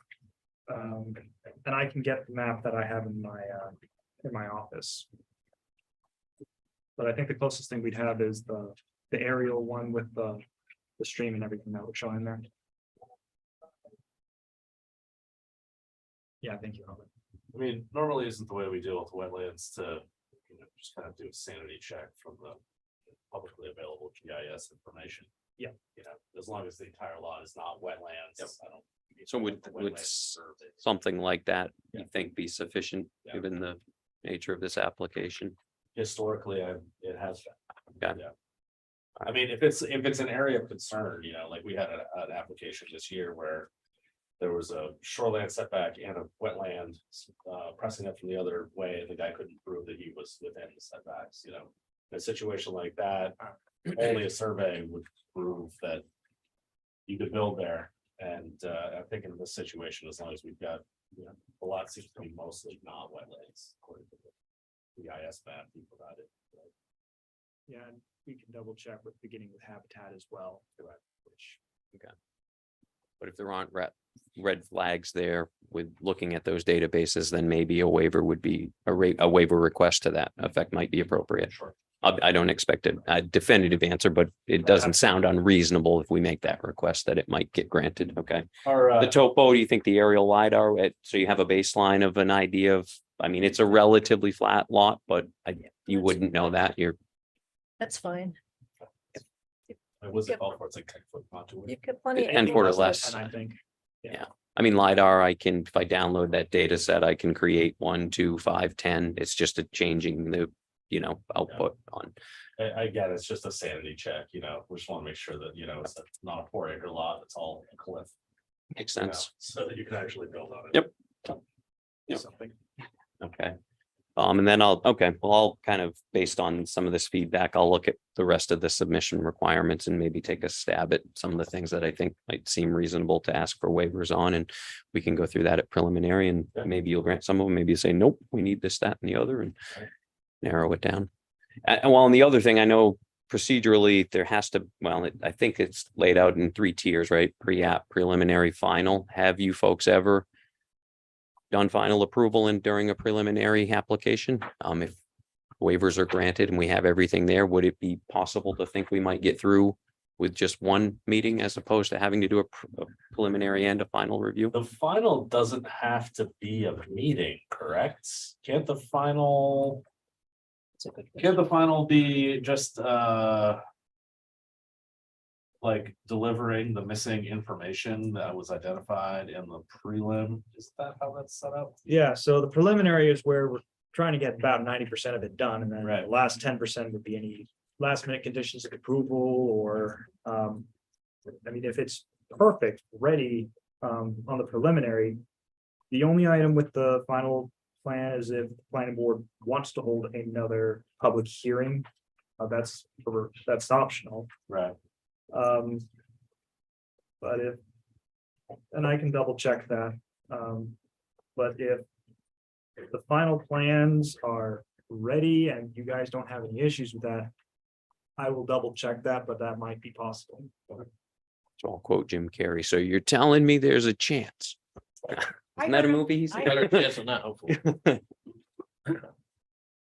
And I can get the map that I have in my office. But I think the closest thing we'd have is the aerial one with the stream and everything that would show in there. Yeah, thank you. Robert. I mean, normally isn't the way we deal with wetlands to, just kind of do a sanity check from the publicly available GIS information. Yeah. As long as the entire lot is not wetlands. Yep. I don't. So would Wetland survey. something like that, you Yeah. think be sufficient, Yeah. given the nature of this application? historically, it has been. Got it. Yeah. I mean, if it's an area of concern, you know, like we had an application this year where. There was a shoreline setback and a wetland pressing up from the other way. The guy couldn't prove that he was within the setbacks, you know. In a situation like that, only a survey would prove that. You could build there, and I think in this situation, as long as we've got, you know, the lot seems to be mostly not wetlands, according to the EIS map we provided. Yeah, and we can double check with beginning with habitat as well. Which But if there aren't red flags there with looking at those databases, then maybe a waiver would be, a waiver request to that effect might be appropriate. Sure. I don't expect a definitive answer, but it doesn't sound unreasonable if we make that request that it might get granted. Okay. Or The topo, do you think the aerial LiDAR, so you have a baseline of an idea of, I mean, it's a relatively flat lot, but you wouldn't know that. That's fine. was it called for? It's like 10-foot contour. You've got plenty. of 10 foot or angles. less. I think. I mean, LiDAR, I can, if I download that data set, I can create 1, 2, 5, 10. It's just a changing the, you know, output on. I get it, it's just a sanity check, you know, we just want to make sure that, you know, it's not a 4-acre lot, it's all a cliff. Makes you know, sense. So that you can actually build on it. Yep. Yep. Something. Okay. And then I'll kind of, based on some of this feedback, I'll look at the rest of the submission requirements and maybe take a stab at some of the things that I think might seem reasonable to ask for waivers on, and we can go through that at preliminary, and Yeah. maybe you'll grant some of them, maybe you say, nope, we need this, that, and the other, and Right. narrow it down. And well, and the other thing I know procedurally, there has to, I think it's laid out in 3 tiers, right? Pre-app, preliminary, final. Have you folks ever done final approval and during a preliminary application? If waivers are granted and we have everything there, would it be possible to think we might get through with just one meeting as opposed to having to do a preliminary and a final review? The final doesn't have to be a meeting, correct? Can't the final be just like delivering the missing information that was identified in the prelim? Is that how that's set up? Yeah, so the preliminary is where we're trying to get about 90% of it done, and then Right. the last 10% would be any last minute conditions of approval or, I mean, if it's perfect, ready, on the preliminary. The only item with the final plan is if the planning board wants to hold another public hearing. That's optional. Right. But if, and I can double check that, but if the final plans are ready and you guys don't have any issues with that, I will double check that, but that might be possible. So I'll quote Jim Carrey. So you're telling me there's a chance? Isn't that a movie? He's in? Better chance than that, hopefully.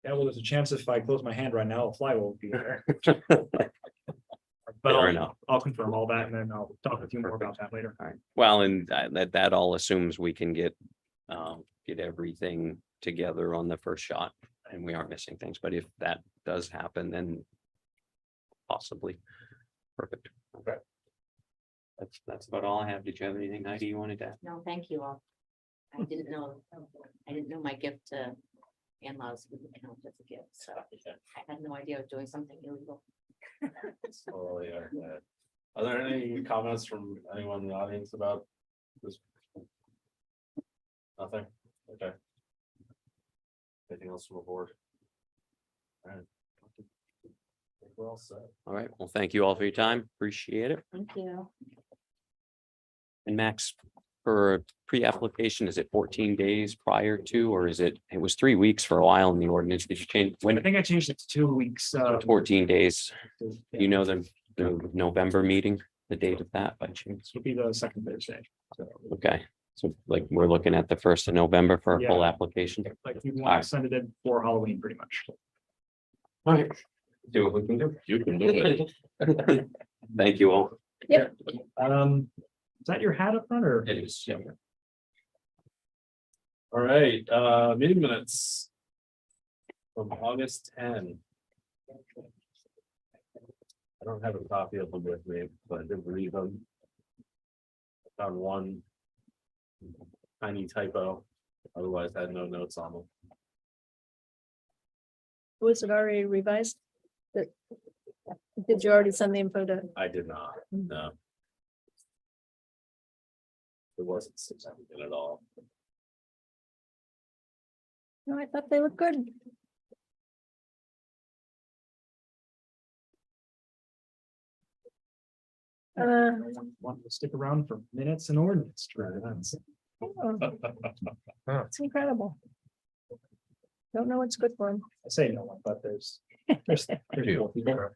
Yeah, well, there's a chance if I close my hand right now, a fly will be there. But Fair enough. I'll confirm all that and then I'll talk with you more about that later. All right. Well, and that all assumes we can get everything together on the first shot and we aren't missing things. But if that does happen, then possibly. Perfect. Okay. That's about all I have. Did you have anything, Heidi, you wanted to add? No, thank you all. I didn't know my gift to in-laws would count as a gift, so I had no idea I was doing something illegal. Oh, yeah. Are there any comments from anyone in the audience about this? Nothing? Okay. Anything else from the board? All right. I think we're all set. All right. Well, thank you all for your time. Appreciate it. Thank you. And Max, for a pre-application, is it 14 days prior to, or is it was 3 weeks for a while in the ordinance? Did you change I when? think I changed it to 2 weeks. 14 days. Yeah, You know, the November meeting, the date of that by chance? This will be the second Thursday. So Okay, so like we're looking at the 1st of November for a full Yeah. application. like we want to send it in for Halloween pretty much. All right. Do what we can do. You can do it. Thank you all. Is that your hat up front or? It is, yeah. All right, meeting minutes. From August 10. I don't have a copy of them with me, but I did read them. I found one tiny typo, otherwise I had no notes on them. Was it already revised? That- Did you already send the info to? I did not, no. It wasn't significant at all. No, I thought they looked good. Want to stick around for minutes and ordinance. Oh, it's incredible. Don't know what's good for them. I say no one, but there's more people.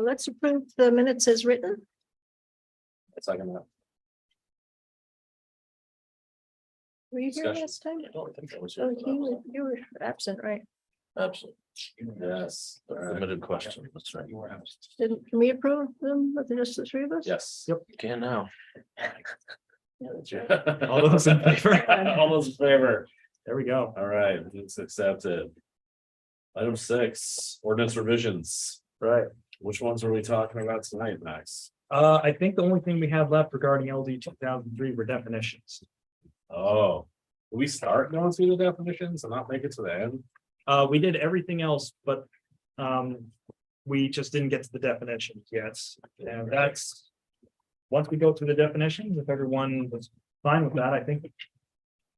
Let's approve the minutes as written. It's like, I'm not- Were you here Discussion. last time? I don't think that was. Oh, you were absent, right? Absolutely. Yes. all right. Limited question, that's right. Can we approve them with just the three of us? Yes. Yep. You can now. All those in favor? All those in favor. There we go. All right, it's accepted. Item 6, ordinance revisions. Right. Which ones are we talking about tonight, Max? I think the only thing we have left regarding LD 2003 were definitions. Oh, do we start going through the definitions and not make it to the end? We did everything else, but we just didn't get to the definitions yet. And that's, once we go through the definitions, if everyone was fine with that, I think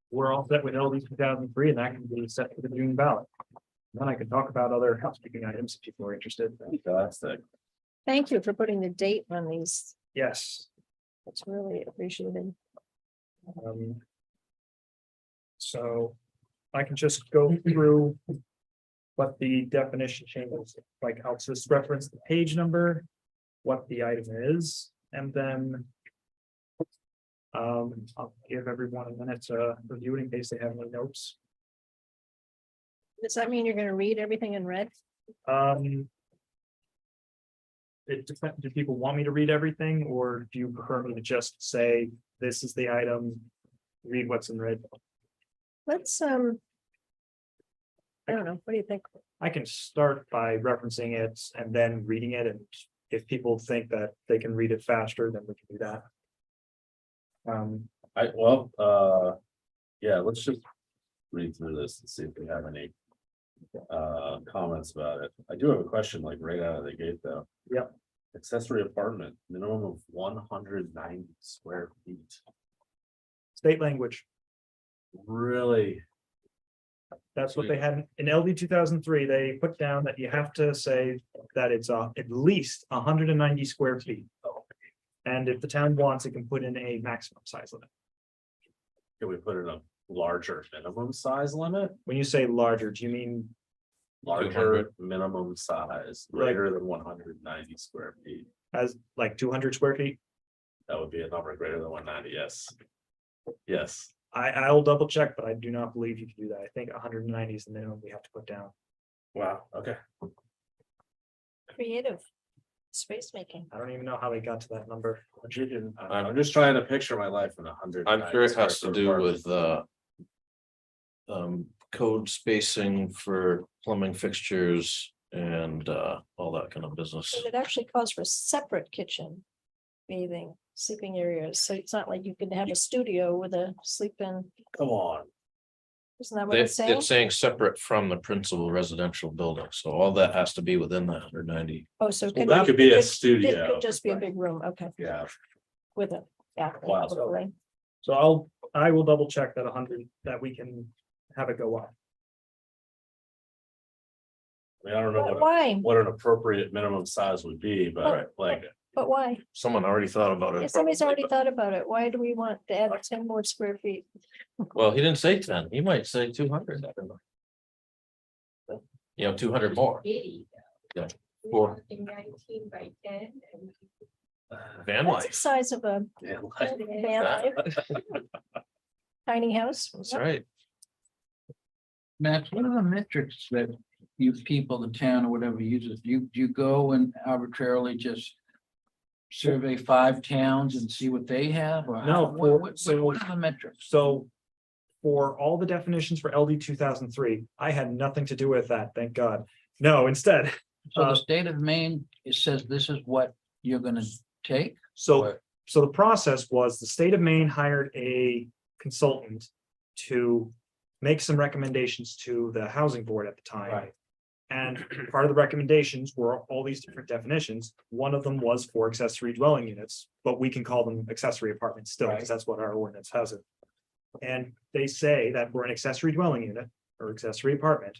we're all set with LD 2003 and that can be set for the June ballot. Then I can talk about other housekeeping items if people are interested. Fantastic. Thank you for putting the date on these. Yes. It's really appreciated. Um, So I can just go through what the definition changes, like I'll just reference the page number, what the item is, and then I'll give everyone a minute to review it in case they have any notes. Does that mean you're gonna read everything in red? It depends, do people want me to read everything, or do you prefer me to just say, this is the item, read what's in red? Let's, I don't know, what do you think? I can start by referencing it and then reading it, and if people think that they can read it faster, then we can do that. Yeah, let's just read through this and see if we have any comments about it. I do have a question, like right out of the gate, though. Yep. Accessory apartment, minimum of 190 square feet. State language, Really? that's what they had in LD 2003, they put down that you have to say that it's at least 190 square feet. And if the town wants, it can put in a maximum size limit. Can we put in a larger minimum size limit? When you say larger, do you mean Larger 200. minimum size, Right. greater than 190 square feet. as like 200 square feet? That would be a number greater than 190, yes. Yes, I'll double check, but I do not believe you can do that. I think 190 is the minimum we have to put down. wow, okay. Creative. Space making. I don't even know how they got to that number. I'm just trying to picture my life in 100. I'm sure it has to do with code spacing for plumbing fixtures and all that kind of business. It actually calls for separate kitchen, bathing, sleeping areas. So it's not like you can have a studio with a sleep-in. Come on, Isn't that what it's saying? It's saying separate from the principal residential building, so all that has to be within that 190. Oh, so. Well, that could be a it studio. could just be a big room, okay, yeah, with it. Yeah. Wow. probably. So I will double check that 100, that we can have it go up. I mean, I don't know But why? what an appropriate minimum size would be, but Oh. like, But why? Someone already thought about If it. somebody's probably, already thought about it, why do we want to add 10 more square feet? but- Well, he didn't say 10, he might say 200. I don't know. You know, 200 more. Eighty. Yeah. Or- 19 by 10. and Van That's the life, size of a yeah, van life. Tiny house. that's right. Max, what are the metrics that you people, the town or whatever uses? Do you go and arbitrarily just survey 5 towns and see what they have? Or No, how- what are the metrics? So for all the definitions for LD 2003, I had nothing to do with that, thank God. No, instead, So the state of Maine, it says this is what you're gonna take? so so the process was the state of Maine hired a consultant to make some recommendations to the housing board at the time. Right. And part of the recommendations were all these different definitions. One of them was for accessory dwelling units, but we can call them accessory apartments still, because that's what our ordinance has it. And they say that for an accessory dwelling unit or accessory apartment,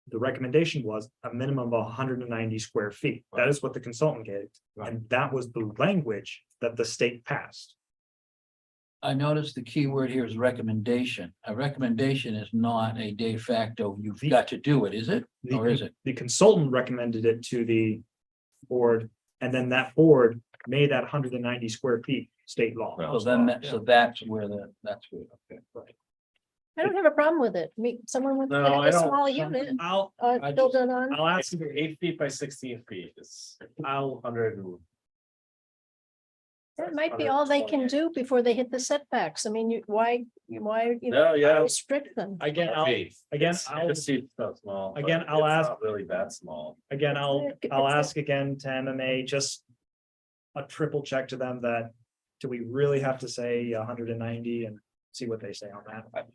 the recommendation was a minimum of 190 square feet. That is what the consultant gave. And that was the language that the state passed. I noticed the key word here is recommendation. A recommendation is not a de facto, you've got to do it, is it? Or is it? The consultant recommended it to the board, and then that board made that 190 square feet state law. So then, so that's where that's where, okay, right. I don't have a problem with it. Someone with No, I a don't. small unit, I'll build it on. I'll ask you 8 feet by 16 feet is. I'll 100. That might be all they can do before they hit the setbacks. I mean, why, No, yeah. restrict them? again, I'll Just see so small. but Again, I'll it's ask- not Really that small. again, I'll It's ask again to MMA, just a triple check to them that, do we really have to say 190 and see what they say on that?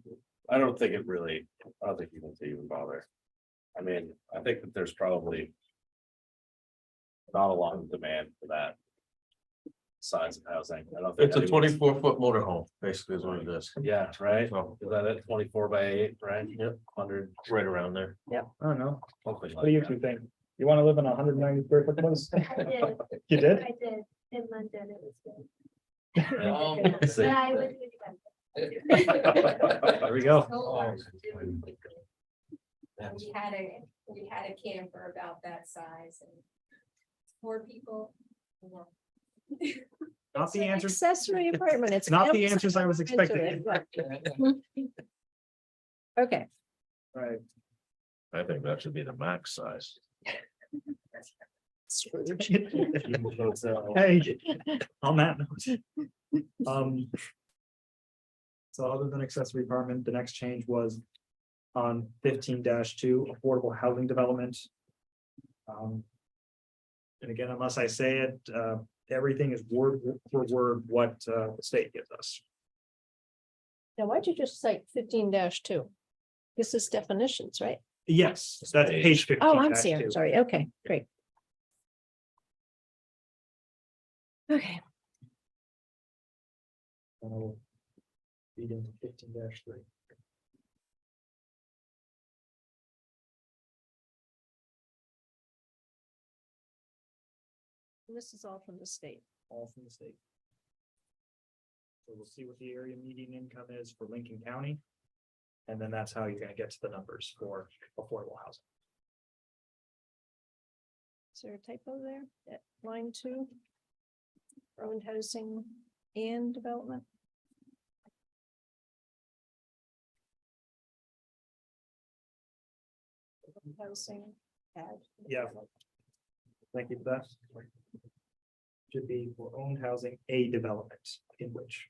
I don't think it really, I don't think you need to even bother. I mean, I think that there's probably. Not a lot of demand for that. Size of housing. I don't think. It's a anyone's- 24-foot motorhome, basically is what it is. Yeah, right. So, Is that it? 24 by 8, right? Yep. 100. right around there. I don't know. Something What do you like two think? You want to live in a 190 square foot place? I did, You did? I did, in London, it was good. that. See? Yeah, I would do that. There we go. We had a camper about that size and 4 people. Well, Not the answer. Accessory apartment, it's. Not the ample answers I was into it, expecting. but- Okay, Right. I think that should be the max size. Hey, on that note. So other than accessory apartment, the next change was on 15-2, affordable housing development. And again, unless I say it, everything is word for word what the state gives us. now why'd you just cite 15-2? This is definitions, right? Yes, that's page 15. Oh, I'm sorry, okay, great. Okay, Feed into 15-3. this is all from the state. All from the state. So we'll see what the area median income is for Lincoln County. And then that's how you're gonna get to the numbers for affordable housing. Is there a typo there at line 2? Owned housing and development? Housing, add. Yeah. Thank you for that. Should be for owned housing, a development in which.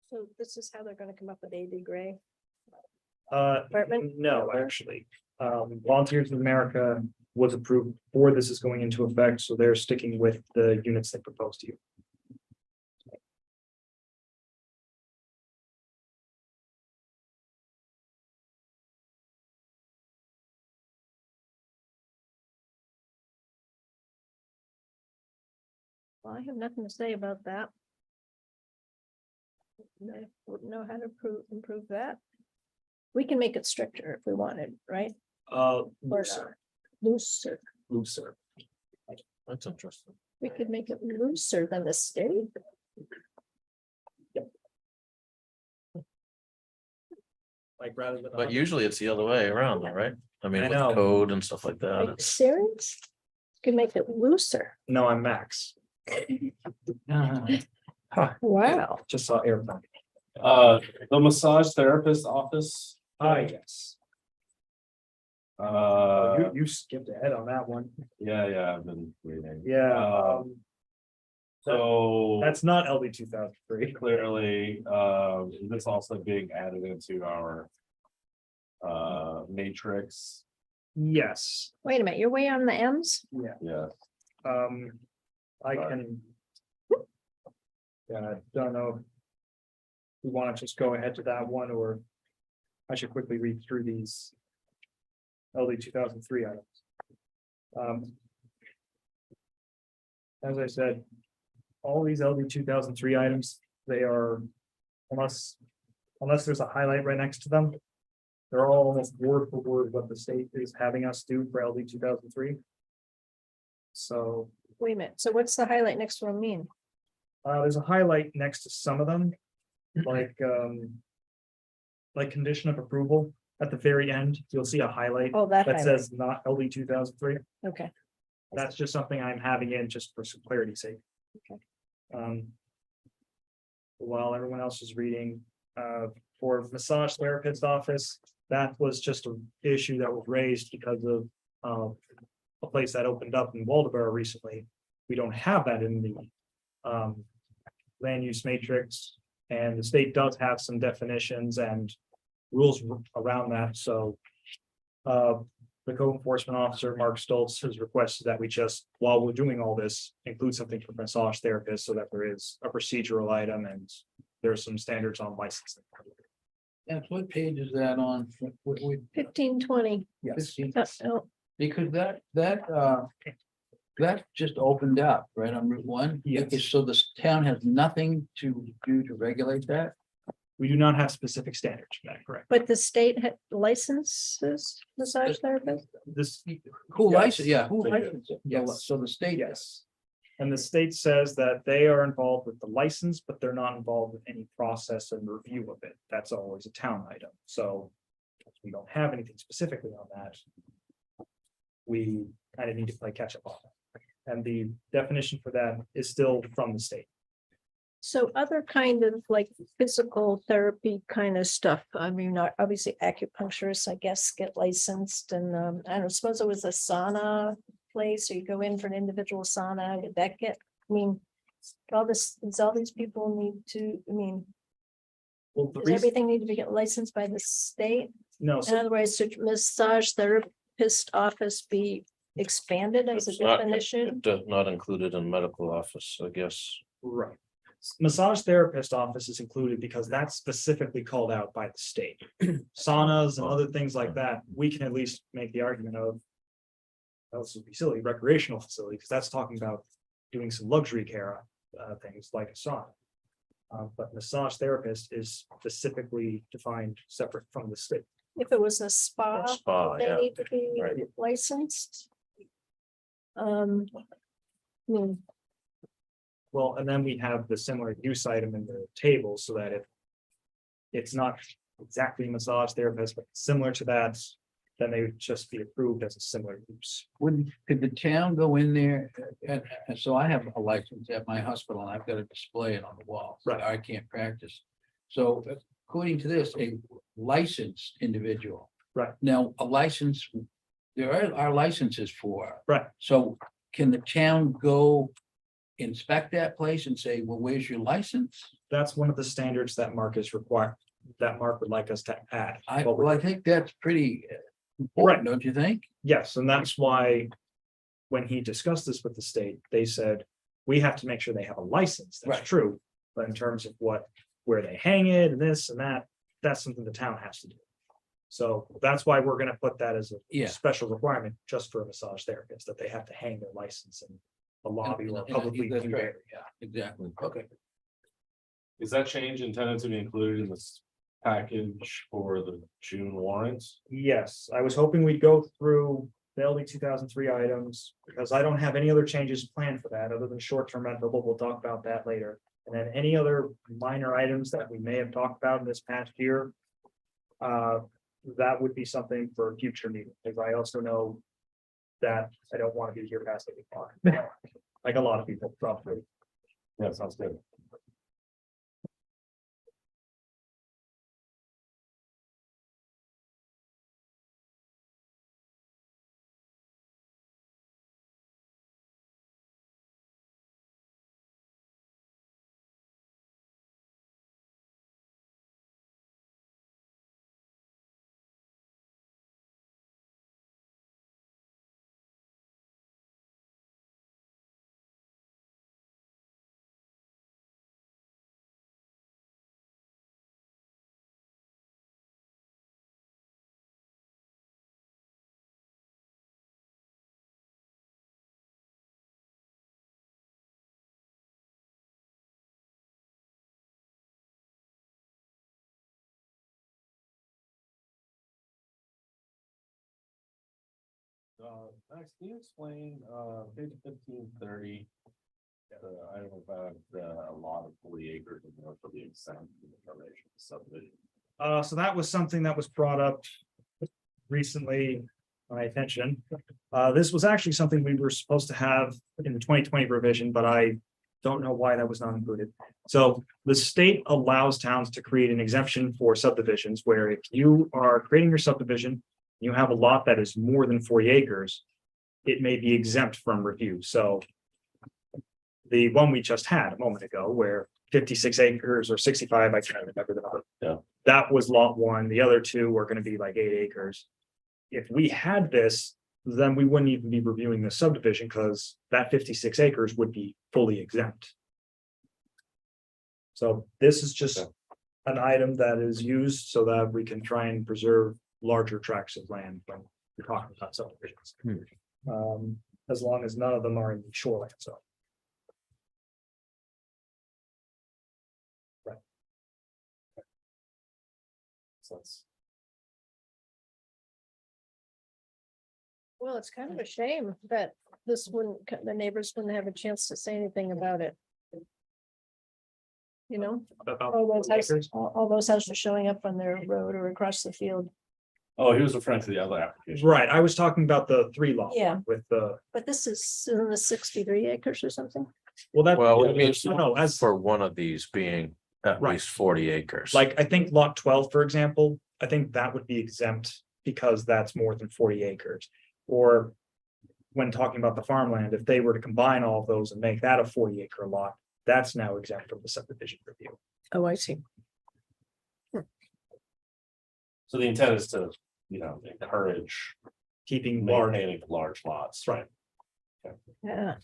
So this is how they're gonna come up with AD gray. Apartment? No, actually, Volunteers of America was approved before this is going into effect, so they're sticking with the units they proposed to you. Well, I have nothing to say about that. I wouldn't know how to improve that. We can make it stricter if we wanted, right? Or Looser, looser. looser. That's interesting. We could make it looser than the state. Like rather than. But usually it's the other way around, though, right? I mean, I with know. code and stuff like that. Are you it's- serious? Could make it looser. No, I'm Max. Wow. Just saw airplane. The massage therapist office. Yes. Uh, You skipped ahead on that one. yeah, I've been reading. Yeah. So That's not LD 2003. clearly, this also being added into our matrix. Yes, Wait a minute, you're way on the M's? Yeah. I can. Yeah, I don't know. If we want to just go ahead to that one, or I should quickly read through these. LD 2003 items. As I said, all these LD 2003 items, they are, unless there's a highlight right next to them. They're all almost word for word what the state is having us do for LD 2003. So Wait a minute, so what's the highlight next to them mean? there's a highlight next to some of them, like condition of approval. At the very end, you'll see a highlight Oh, that that highlight, says not LD 2003. okay. That's just something I'm having in just for some clarity's sake. Okay. While everyone else is reading, for massage therapist office, that was just an issue that was raised because of a place that opened up in Waldeboro recently. We don't have that in the land use matrix, and the state does have some definitions and rules around that, so the code enforcement officer, Mark Stoltz, has requested that we just, while we're doing all this, include something for massage therapists so that there is a procedural item and there's some standards on licensing. That's what page is that on? What- 1520. Yes, 15? Oh, Because that just opened up right on Route 1. Yes. So this town has nothing to do to regulate that? we do not have specific standards for that, correct? but the state had licenses massage therapists? This, Who Yes, license, yeah, who they do. licenses it? Yeah, Yes. so the state. yes. And the state says that they are involved with the license, but they're not involved with any process and review of it. That's always a town item, so. We don't have anything specifically on that. We kind of need to play catch up on it. And the definition for that is still from the state. So other kind of like physical therapy kind of stuff, I mean, obviously acupuncturists, I guess, get licensed and I don't suppose it was a sauna place, or you go in for an individual sauna, would that get, I mean, all this, does all these people need to, I mean, Well, the does reason, everything need to be get licensed by the state? no, In so other words, should massage therapist office be expanded as a It's not- definition? Not included in medical office, I guess. right. Massage therapist office is included because that's specifically called out by the state. Saunas and other things like that, we can at least make the argument of. This would be silly, recreational facility, because that's talking about doing some luxury care, things like a sauna. But massage therapist is specifically defined separate from the state. If it was a spa, Spa, they yeah. need to be Right. licensed. I mean, Well, and then we have the similar use item in the table so that if. It's not exactly massage therapist, but similar to that, then they would just be approved as a similar use. Could the town go in there? And so I have a license at my hospital and I've got to display it on the wall. Right. I can't practice. So according to this, a licensed individual. Right. Now, a license, there are licenses for. Right. So can the town go inspect that place and say, well, where's your license? That's one of the standards that Mark is required, that Mark would like us to add. But I think that's pretty important, don't you think? yes, and that's why. When he discussed this with the state, they said, we have to make sure they have a license. That's Right. true. But in terms of where they hang it and this and that, that's something the town has to do. So that's why we're gonna put that as a Yeah. special requirement just for a massage therapist, that they have to hang their license in a lobby or And- publicly. that's viewed right. area. Yeah, exactly. Okay. Is that change intended to be included in this package for the June warrants? Yes, I was hoping we'd go through the LD 2003 items, because I don't have any other changes planned for that, other than short-term rental, but we'll talk about that later. And then any other minor items that we may have talked about in this past year. That would be something for a future meeting, because I also know that I don't want to be here past 8 o'clock. Like a lot of people probably. Yeah, sounds good. Max, can you explain, page 1530? I don't know about a lot of 40 acres of north of the exempt information subdivision. So that was something that was brought up recently, my attention. This was actually something we were supposed to have in the 2020 revision, but I don't know why that was not included. So the state allows towns to create an exemption for subdivisions where if you are creating your subdivision, you have a lot that is more than 40 acres, it may be exempt from review. So the one we just had a moment ago where 56 acres or 65, I can't remember the number. Yeah. That was lot one. The other two were going to be like 8 acres. If we had this, then we wouldn't even be reviewing the subdivision because that 56 acres would be fully exempt. So this is just an item that is used so that we can try and preserve larger tracts of land when we're talking about subdivisions. As long as none of them are in the shoreline zone. Well, it's kind of a shame that this wouldn't, the neighbors wouldn't have a chance to say anything about it. You know, About all those 40 houses, acres. all those houses showing up on their road or across the field. Oh, he was referring to the other application. Right, I was talking about the 3 lot. Yeah. With the, But this is in the 63 acres or something. well, that. Well, yeah, it means no, as for one of these being at Right. least 40 acres. like, I think lot 12, for example, I think that would be exempt because that's more than 40 acres. Or when talking about the farmland, if they were to combine all of those and make that a 40-acre lot, that's now exempt from the subdivision review. Oh, I see. So the intent is to, encourage Keeping large, maintaining large lots. right? Yeah.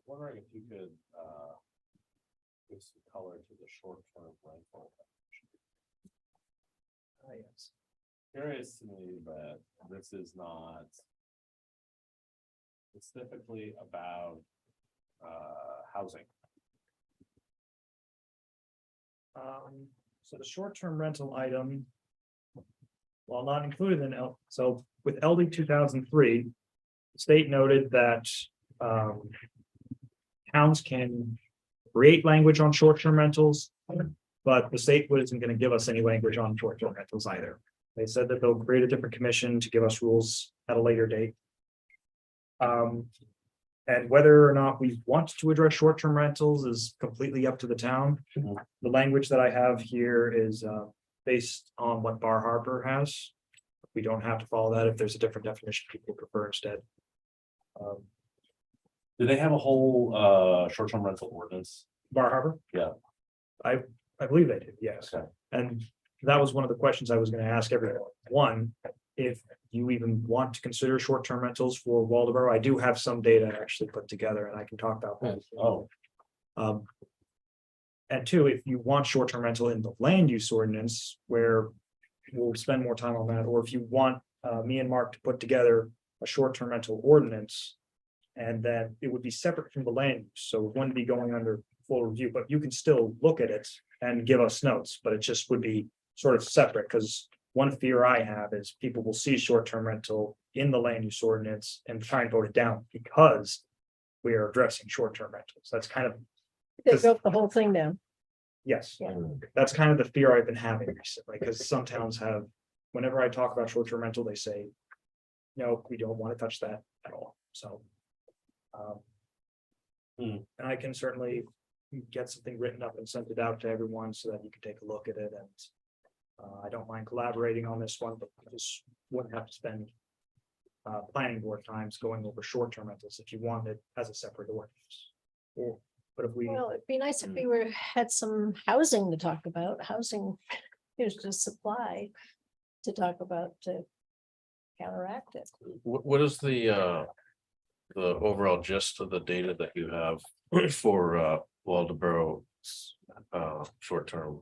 Wondering if you could, give some color to the short-term rental. Yes. Curious to me that this is not. It's typically about, housing. So the short-term rental item. While not included in so with LD 2003. The state noted that towns can create language on short-term rentals. But the state wasn't going to give us any language on short-term rentals either. They said that they'll create a different commission to give us rules at a later date. And whether or not we want to address short-term rentals is completely up to the town. The language that I have here is based on what Bar Harbor has. We don't have to follow that if there's a different definition people prefer instead. Do they have a whole short-term rental ordinance? Bar Harbor? Yeah. I believe they do, yes. Okay. And that was one of the questions I was gonna ask everyone. One, if you even want to consider short-term rentals for Waldeboro, I do have some data actually put together and I can talk about that. Oh, And two, if you want short-term rental in the land use ordinance, where we'll spend more time on that, or if you want me and Mark to put together a short-term rental ordinance. And then it would be separate from the land use, so it wouldn't be going under full review, but you can still look at it and give us notes, but it just would be sort of separate, because one fear I have is people will see short-term rental in the land use ordinance and try and vote it down because we are addressing short-term rentals. That's kind of, They broke the whole thing down. yes, Yeah. that's kind of the fear I've been having recently, because some towns have, whenever I talk about short-term rental, they say, no, we don't want to touch that at all, so. And I can certainly get something written up and send it out to everyone so that you can take a look at it, and I don't mind collaborating on this one, but I just wouldn't have to spend planning board times going over short-term rentals if you want it as a separate ordinance. Or But if we, Well, it'd be nice if we had some housing to talk about, housing, here's just supply to talk about to counteract it. What is the overall gist of the data that you have for Waldeboro short-term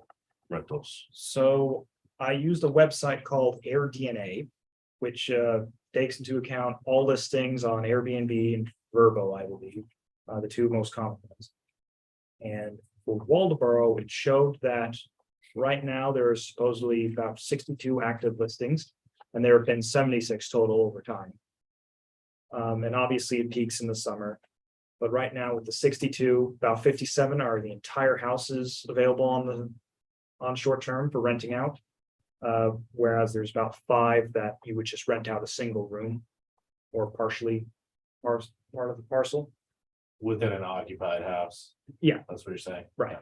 rentals? so I used a website called AirDNA, which takes into account all listings on Airbnb and Vrbo, I believe, the two most common ones. And for Waldeboro, it showed that right now there are supposedly about 62 active listings, and there have been 76 total over time. And obviously it peaks in the summer. But right now with the 62, about 57 are the entire houses available on short term for renting out. Whereas there's about 5 that you would just rent out a single room or partially part of the parcel. Within an occupied house. Yeah. That's what you're saying. Right.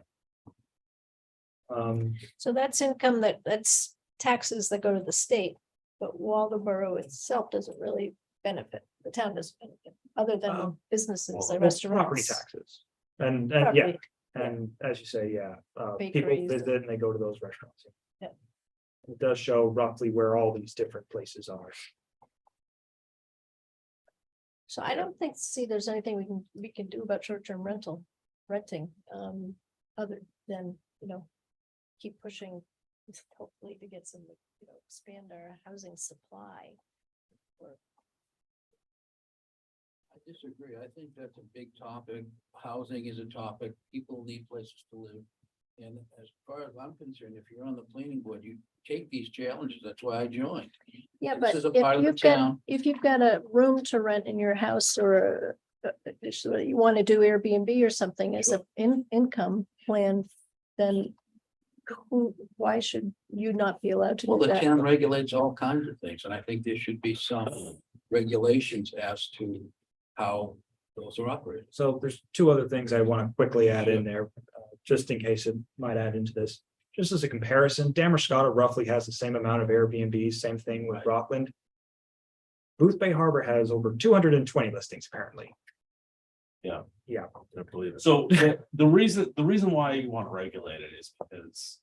So that's income that's taxes that go to the state, but Waldeboro itself doesn't really benefit, the town doesn't benefit, other than businesses, well, the property restaurants. taxes. And yeah, Property. and as you say, yeah, people Bakeries. visit and they go to those restaurants. Yeah. It does show roughly where all these different places are. So I don't see there's anything we can do about short-term renting, other than, keep pushing, hopefully to get some, expand our housing supply. I disagree. I think that's a big topic. Housing is a topic. People need places to live. And as far as I'm concerned, if you're on the planning board, you take these challenges. That's why I joined. Yeah, This but is a part of the town. if you've got a room to rent in your house or so you want to do Airbnb or something as an income plan, then why should you not be allowed to Well, do the that? town regulates all kinds of things, and I think there should be some regulations as to how those are operated. So there's 2 other things I want to quickly add in there, just in case it might add into this. Just as a comparison, Damerscott roughly has the same amount of Airbnb, same thing with Rockland. Booth Bay Harbor has over 220 listings apparently. Yeah. Yeah. I believe it. So the reason why you want to regulate it is because.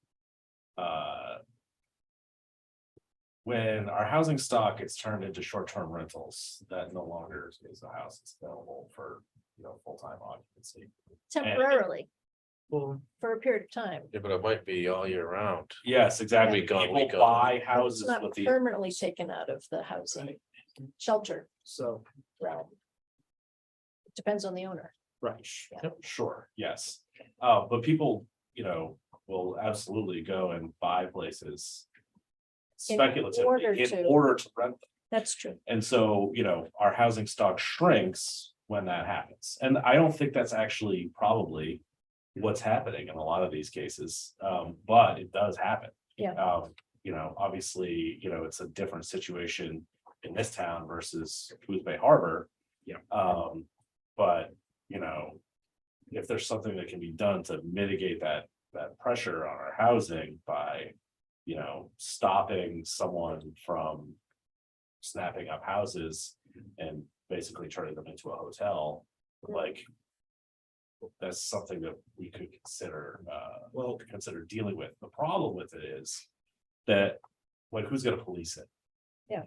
When our housing stock gets turned into short-term rentals, that no longer is a house that's available for, full-time occupancy. Temporarily, Well, for a period of time. Yeah, but it might be all year round. Yes, exactly. Week on, People week on. buy It's houses not with the. permanently taken out of the housing shelter so, realm. It depends on the owner. right. Yep, sure, yes. But people, will absolutely go and buy places. In order Speculatively, in to. order to rent them. That's true. And so, our housing stock shrinks when that happens. And I don't think that's actually probably what's happening in a lot of these cases. But it does happen. Yeah. Obviously, it's a different situation in this town versus Booth Bay Harbor. Yeah. But, if there's something that can be done to mitigate that pressure on our housing by, stopping someone from snapping up houses and basically turning them into a hotel, like that's something that we could consider, dealing with. The problem with it is that, who's gonna police it? Yeah.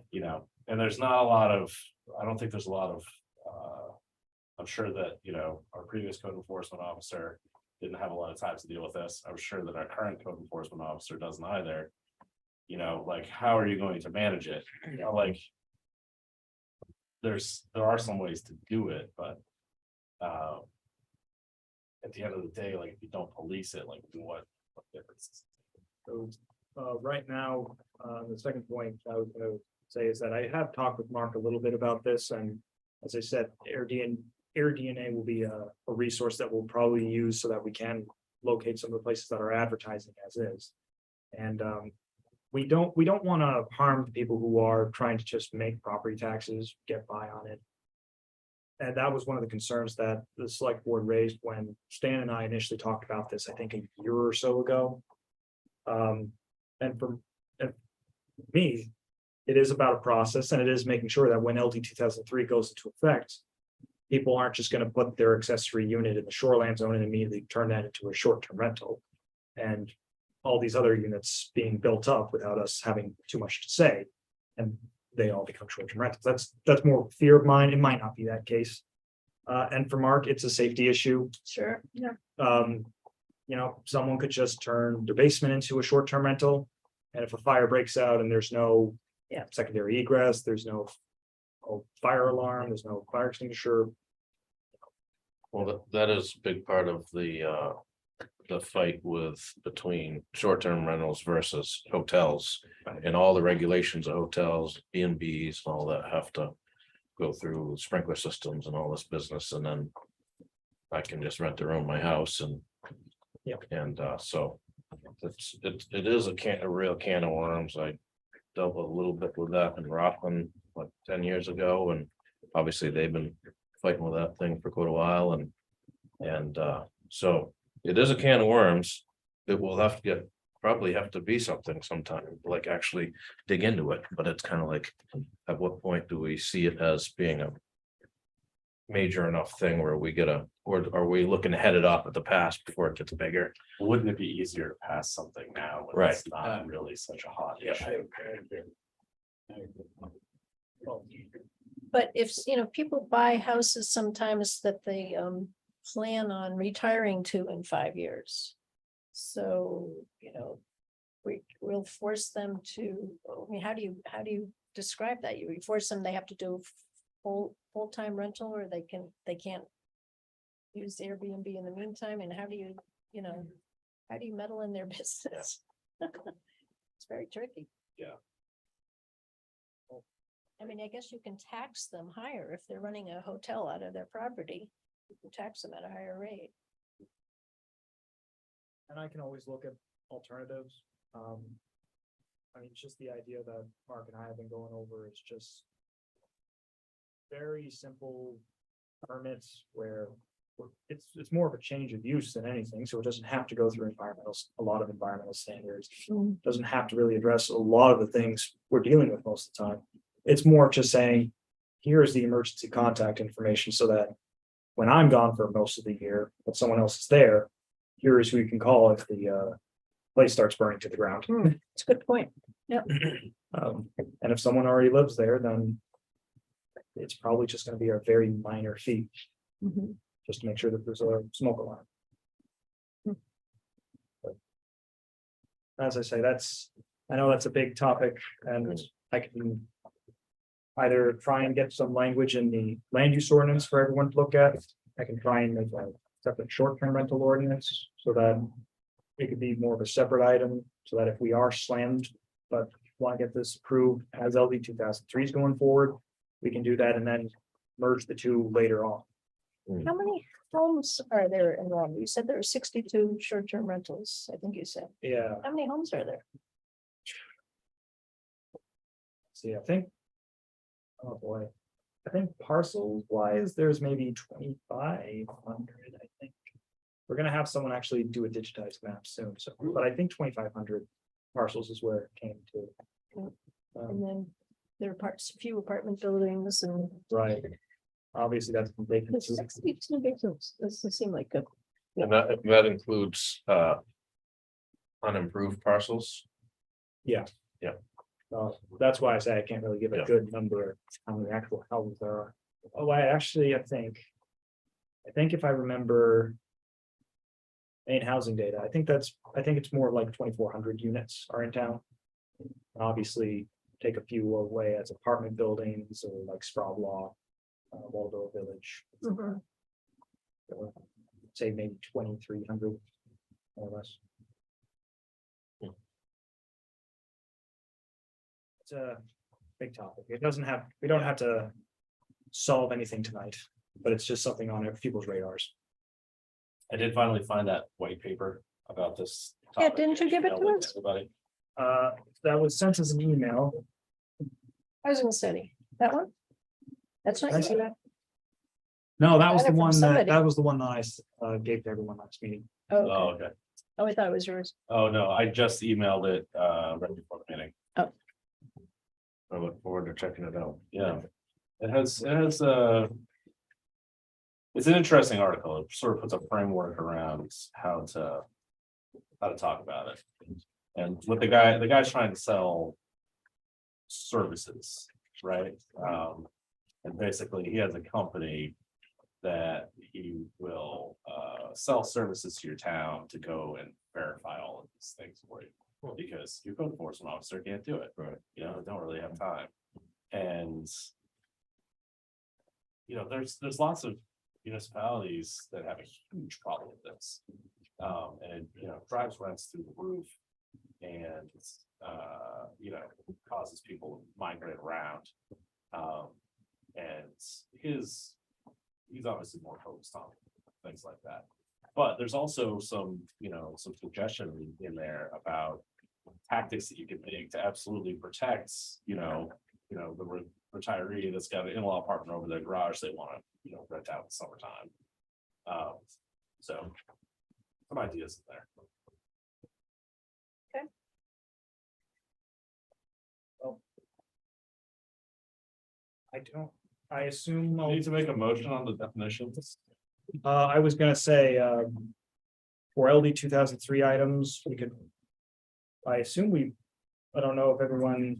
And there's not a lot of, I don't think there's a lot of, I'm sure that, our previous code enforcement officer didn't have a lot of time to deal with this. I'm sure that our current code enforcement officer doesn't either. How are you going to manage it? There are some ways to do it, but at the end of the day, if you don't police it, what difference? So, right now, the second point I was gonna say is that I have talked with Mark a little bit about this, and as I said, AirDNA will be a resource that we'll probably use so that we can locate some of the places that are advertising as is. And we don't want to harm the people who are trying to just make property taxes, get by on it. And that was one of the concerns that the select board raised when Stan and I initially talked about this, I think a year or so ago. And for me, it is about a process, and it is making sure that when LD 2003 goes into effect, people aren't just gonna put their accessory unit in the shoreline zone and immediately turn that into a short-term rental. And all these other units being built up without us having too much to say. And they all become short-term rentals. That's more fear of mine. It might not be that case. And for Mark, it's a safety issue. Sure, yeah. You know, someone could just turn their basement into a short-term rental. And if a fire breaks out and there's no Yeah. secondary egress, there's no fire alarm, there's no fire extinguisher. Well, that is a big part of the fight between short-term rentals versus hotels. And all the regulations of hotels, B and Bs, and all that have to go through sprinkler systems and all this business, and then I can just rent around my house and. Yep. And so it is a real can of worms. I dealt a little bit with that in Rockland, like 10 years ago, and obviously they've been fighting with that thing for quite a while, and so it is a can of worms. It will probably have to be something sometime, like actually dig into it, but it's kind of like, at what point do we see it as being a major enough thing where or are we looking to head it off at the pass before it gets bigger? Wouldn't it be easier to pass something now? When Right. It's not really such a hot Yeah. issue. But if, people buy houses sometimes that they plan on retiring to in 5 years. So, we'll force them to, I mean, how do you describe that? You force them, they have to do full-time rental, or they can't use Airbnb in the meantime, and how do you meddle in their business? It's very tricky. Yeah. I mean, I guess you can tax them higher if they're running a hotel out of their property. You can tax them at a higher rate. And I can always look at alternatives. I mean, just the idea that Mark and I have been going over is just very simple permits where it's more of a change of use than anything, so it doesn't have to go through a lot of environmental standards. Doesn't have to really address a lot of the things we're dealing with most of the time. It's more just saying, here's the emergency contact information so that when I'm gone for most of the year, but someone else is there, here is who you can call if the place starts burning to the ground. It's a good point. And if someone already lives there, then it's probably just gonna be a very minor fee, Mhm. just to make sure that there's a smoke alarm. But as I say, I know that's a big topic, and I can either try and get some language in the land use ordinance for everyone to look at. I can try and make a separate short-term rental ordinance so that it could be more of a separate item, so that if we are slammed, but want to get this approved as LD 2003 is going forward, we can do that and then merge the two later on. How many homes are there in Rome? You said there are 62 short-term rentals, I think you said. Yeah, How many homes are there? see, I think. Oh, boy. I think parcels wise, there's maybe 2,500, I think. We're gonna have someone actually do a digitized map soon, so, but I think 2,500 parcels is where it came to. And then there are few apartment buildings and Right. Obviously, that's there's vacancy. 62 victims. Doesn't seem like a, And that includes unimproved parcels. That's why I say I can't really give a Yeah. good number on the actual houses there are. Oh, I think if I remember. Main housing data, I think it's more like 2,400 units are in town. Obviously, take a few away as apartment buildings or like Scroblaw, Waldorf Village. Mhm. Say maybe 2,300 more or less. It's a big topic. We don't have to solve anything tonight, but it's just something on people's radars. I did finally find that white paper about this. Yeah, topic. didn't you give it to Emailed us? Everybody. That was sent as an email. housing study, that one? That's Did I not see you. that? No, that was Got it the from one somebody. that was the one that I gave to everyone last meeting. Oh, Oh, okay. okay. Oh, I thought it was yours. Oh, no, I just emailed it right before the meeting. I look forward to checking it out. Yeah. It has it's an interesting article. It sort of puts a framework around how to talk about it. And what the guy's trying to sell services, right? And basically he has a company that he will sell services to your town to go and verify all of these things for you. Because your code enforcement officer can't do it, right? You know, don't really have time. And you know, there's lots of municipalities that have a huge problem with this. And you know, drives rents through the roof and you know, causes people to migrate around. And he's obviously more focused on things like that. But there's also some, you know, some suggestion in there about tactics that you can take to absolutely protect, you know, the retiree that's got an in-law apartment over their garage they want to, you know, rent out in the summertime. So some ideas in there. I assume, Need to make a motion on the definitions. I was gonna say, for LD 2003 items, we could. I assume I don't know if everyone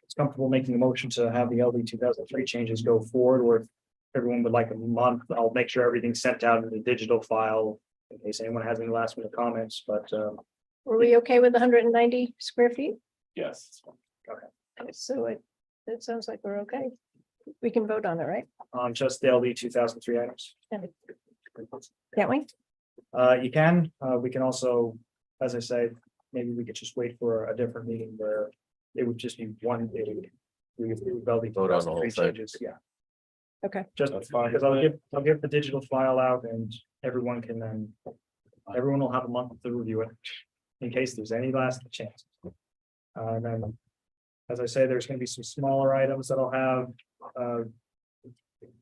is comfortable making a motion to have the LD 2003 changes go forward, or if everyone would like a month. I'll make sure everything's sent out in the digital file in case anyone has any last minute comments, but, Were we okay with 190 square feet? Yes. So it sounds like we're okay. We can vote on it, right? on just the LD 2003 items. Can't we? You can, we can also, as I say, maybe we could just wait for a different meeting where it would just be one big. We would Vote on the whole 2003 thing. changes, yeah. Okay. Just That's fine. because I'll give the digital file out and everyone can then, everyone will have a month to review it. In case there's any last chance. And then, as I say, there's gonna be some smaller items that I'll have,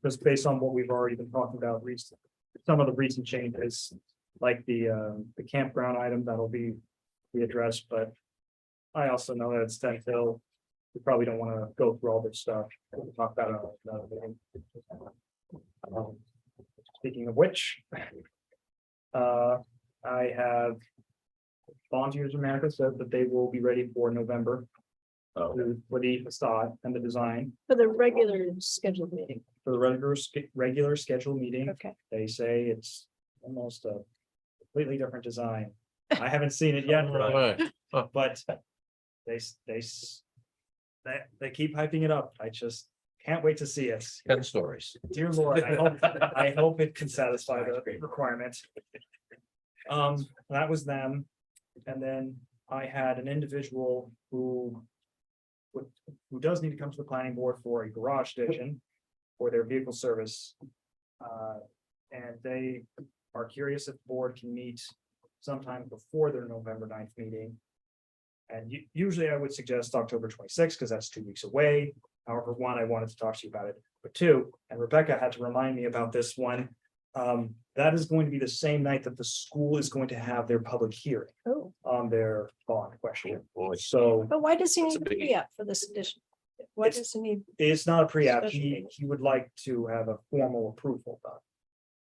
just based on what we've already been talking about recently. Some of the recent changes, like the campground item that'll be addressed, but I also know that it's 10 till. We probably don't want to go through all this stuff. We'll talk about it on another meeting. Speaking of which, I have Volunteers America said that they will be ready for November. For the facade and the design For the regular scheduled meeting. for the regular scheduled meeting. Okay. They say it's almost a completely different design. I haven't seen it yet, but they keep hyping it up. I just can't wait to see it. 10 stories. Dear Lord, I hope it can satisfy the requirement. That was them. And then I had an individual who does need to come to the planning board for a garage station for their vehicle service. And they are curious if the board can meet sometime before their November 9th meeting. And usually I would suggest October 26th, because that's 2 weeks away. However, one, I wanted to talk to you about it, but two, and Rebecca had to remind me about this one. That is going to be the same night that the school is going to have their public hearing Oh, on their bond question. Boy. So but why does he It's a need a biggie. pre-app for this edition? Why It's- does he need? it's not a pre-app. Special He would like to have a formal approval done.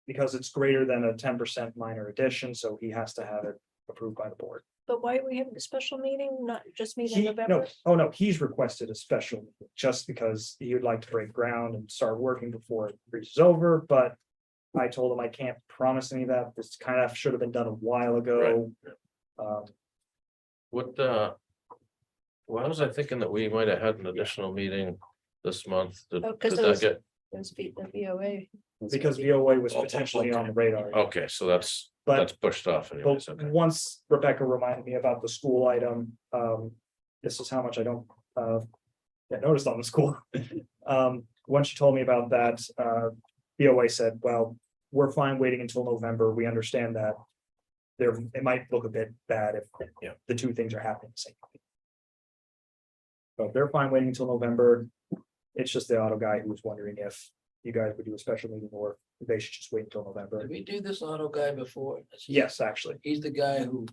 Because it's greater than a 10% minor addition, so he has to have it approved by the board. But why are we having a special meeting, not just meet in He, November? no, oh no, he's requested a special meeting just because he would like to break ground and start working before it freezes over, but. I told him I can't promise any of that. This kind of should have been done a while ago. What, why was I thinking that we might have had an additional meeting this month? Did Oh, 'cause did there that was- get, Those feet, the VOA. Because VOA was potentially on the radar, okay, so that's but, pushed off anyways, but okay. once Rebecca reminded me about the school item, this is how much I don't, get noticed on the school. Once she told me about that, VOA said, well, we're fine waiting until November. We understand that. There, it might look a bit bad if the two things are happening. the same day. But they're fine waiting until November. It's just the auto guy who was wondering if you guys would do a special meeting or if they should just wait until November. Did we do this auto guy before? Yes, actually. He's the guy who.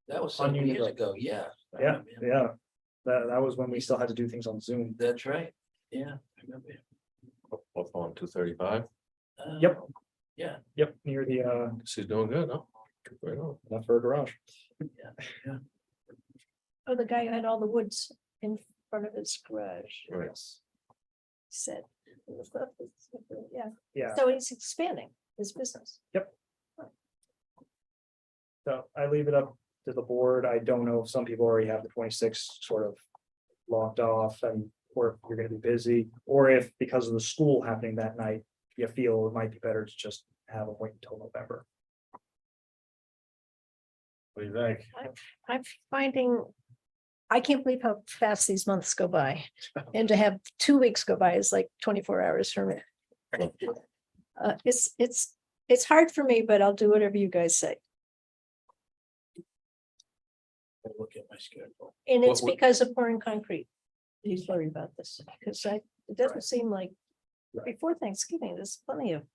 That was On several Union years Road. ago, yeah. I Yeah, remember him. yeah. That was when we still had to do things on Zoom. That's right, yeah. I remember him. What phone, 235? Yep. Yep, near the, She's doing good, huh? Right on. left for a garage. Oh, the guy who had all the woods in front of his garage. Right. Said. Yeah, Yeah, so he's expanding his business. so I leave it up to the board. I don't know if some people already have the 26th sort of locked off and, or if you're gonna be busy, or if because of the school happening that night, you feel it might be better to just have them wait until November. What do you think? I'm finding, I can't believe how fast these months go by. And to have 2 weeks go by is like 24 hours for me. It's hard for me, but I'll do whatever you guys say. I'll look at my schedule. And it's What- because of pouring concrete. He's worried about this, because it doesn't seem like before Thanksgiving, there's plenty of,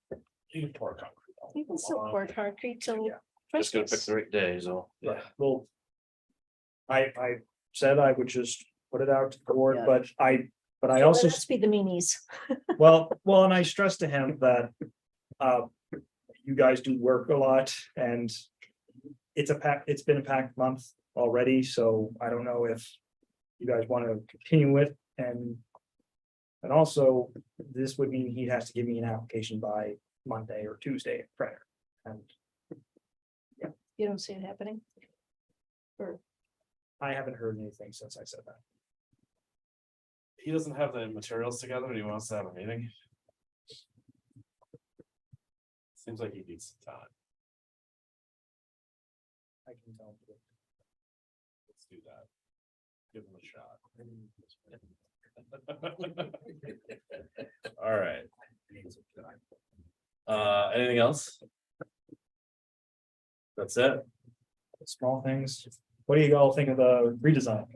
You can pour concrete. you can still pour concrete till Just gotta pick Christmas. the right days, though. Yeah, well. I said I would just put it out to the board, Yeah. but I Let also, us be the meanies. well, and I stressed to him that. You guys do work a lot and. It's been a packed month already, so I don't know if. You guys want to continue it and. And also, this would mean he has to give me an application by Monday or Tuesday prior. And You don't see it happening? Or, I haven't heard anything since I said that. He doesn't have the materials together and he wants to have a meeting. Seems like he needs some time. I can tell. him. Let's do that. Give him a shot. All right. Anything else? That's it? Small things. What do you all think of the redesign?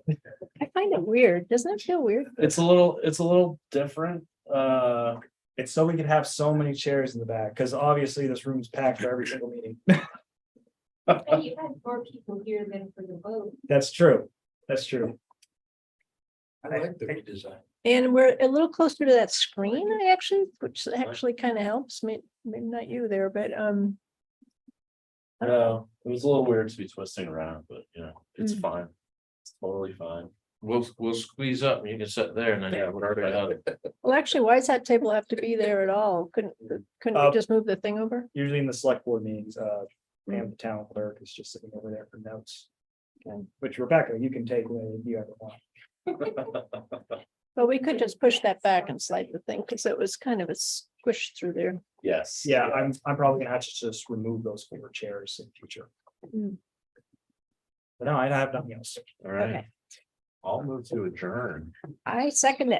I find it weird. Doesn't it feel weird? It's a little different. It's so we can have so many chairs in the back, because obviously this room's packed for every single meeting. And you had more people here than for the vote. That's true. That's true. I like the redesign. And we're a little closer to that screen, which actually kind of helps. Maybe not you there, but I know, it was a little weird to be twisting around, but you know, it's Mm. fine. It's totally fine. We'll squeeze up and you can sit there and then. Yeah, we're right out. well, actually, why does that table have to be there at all? Couldn't we just move the thing over? Usually in the select board meetings, Pam, the town clerk, is just sitting over there for notes. Okay. Which Rebecca, you can take when you ever want. But we could just push that back and slide the thing, because it was kind of a squish through there. Yes. Yeah, I'm probably gonna have to just remove those 4 chairs in future. Mm. But no, I have nothing else. All right. Okay, I'll move to adjourn. I second it.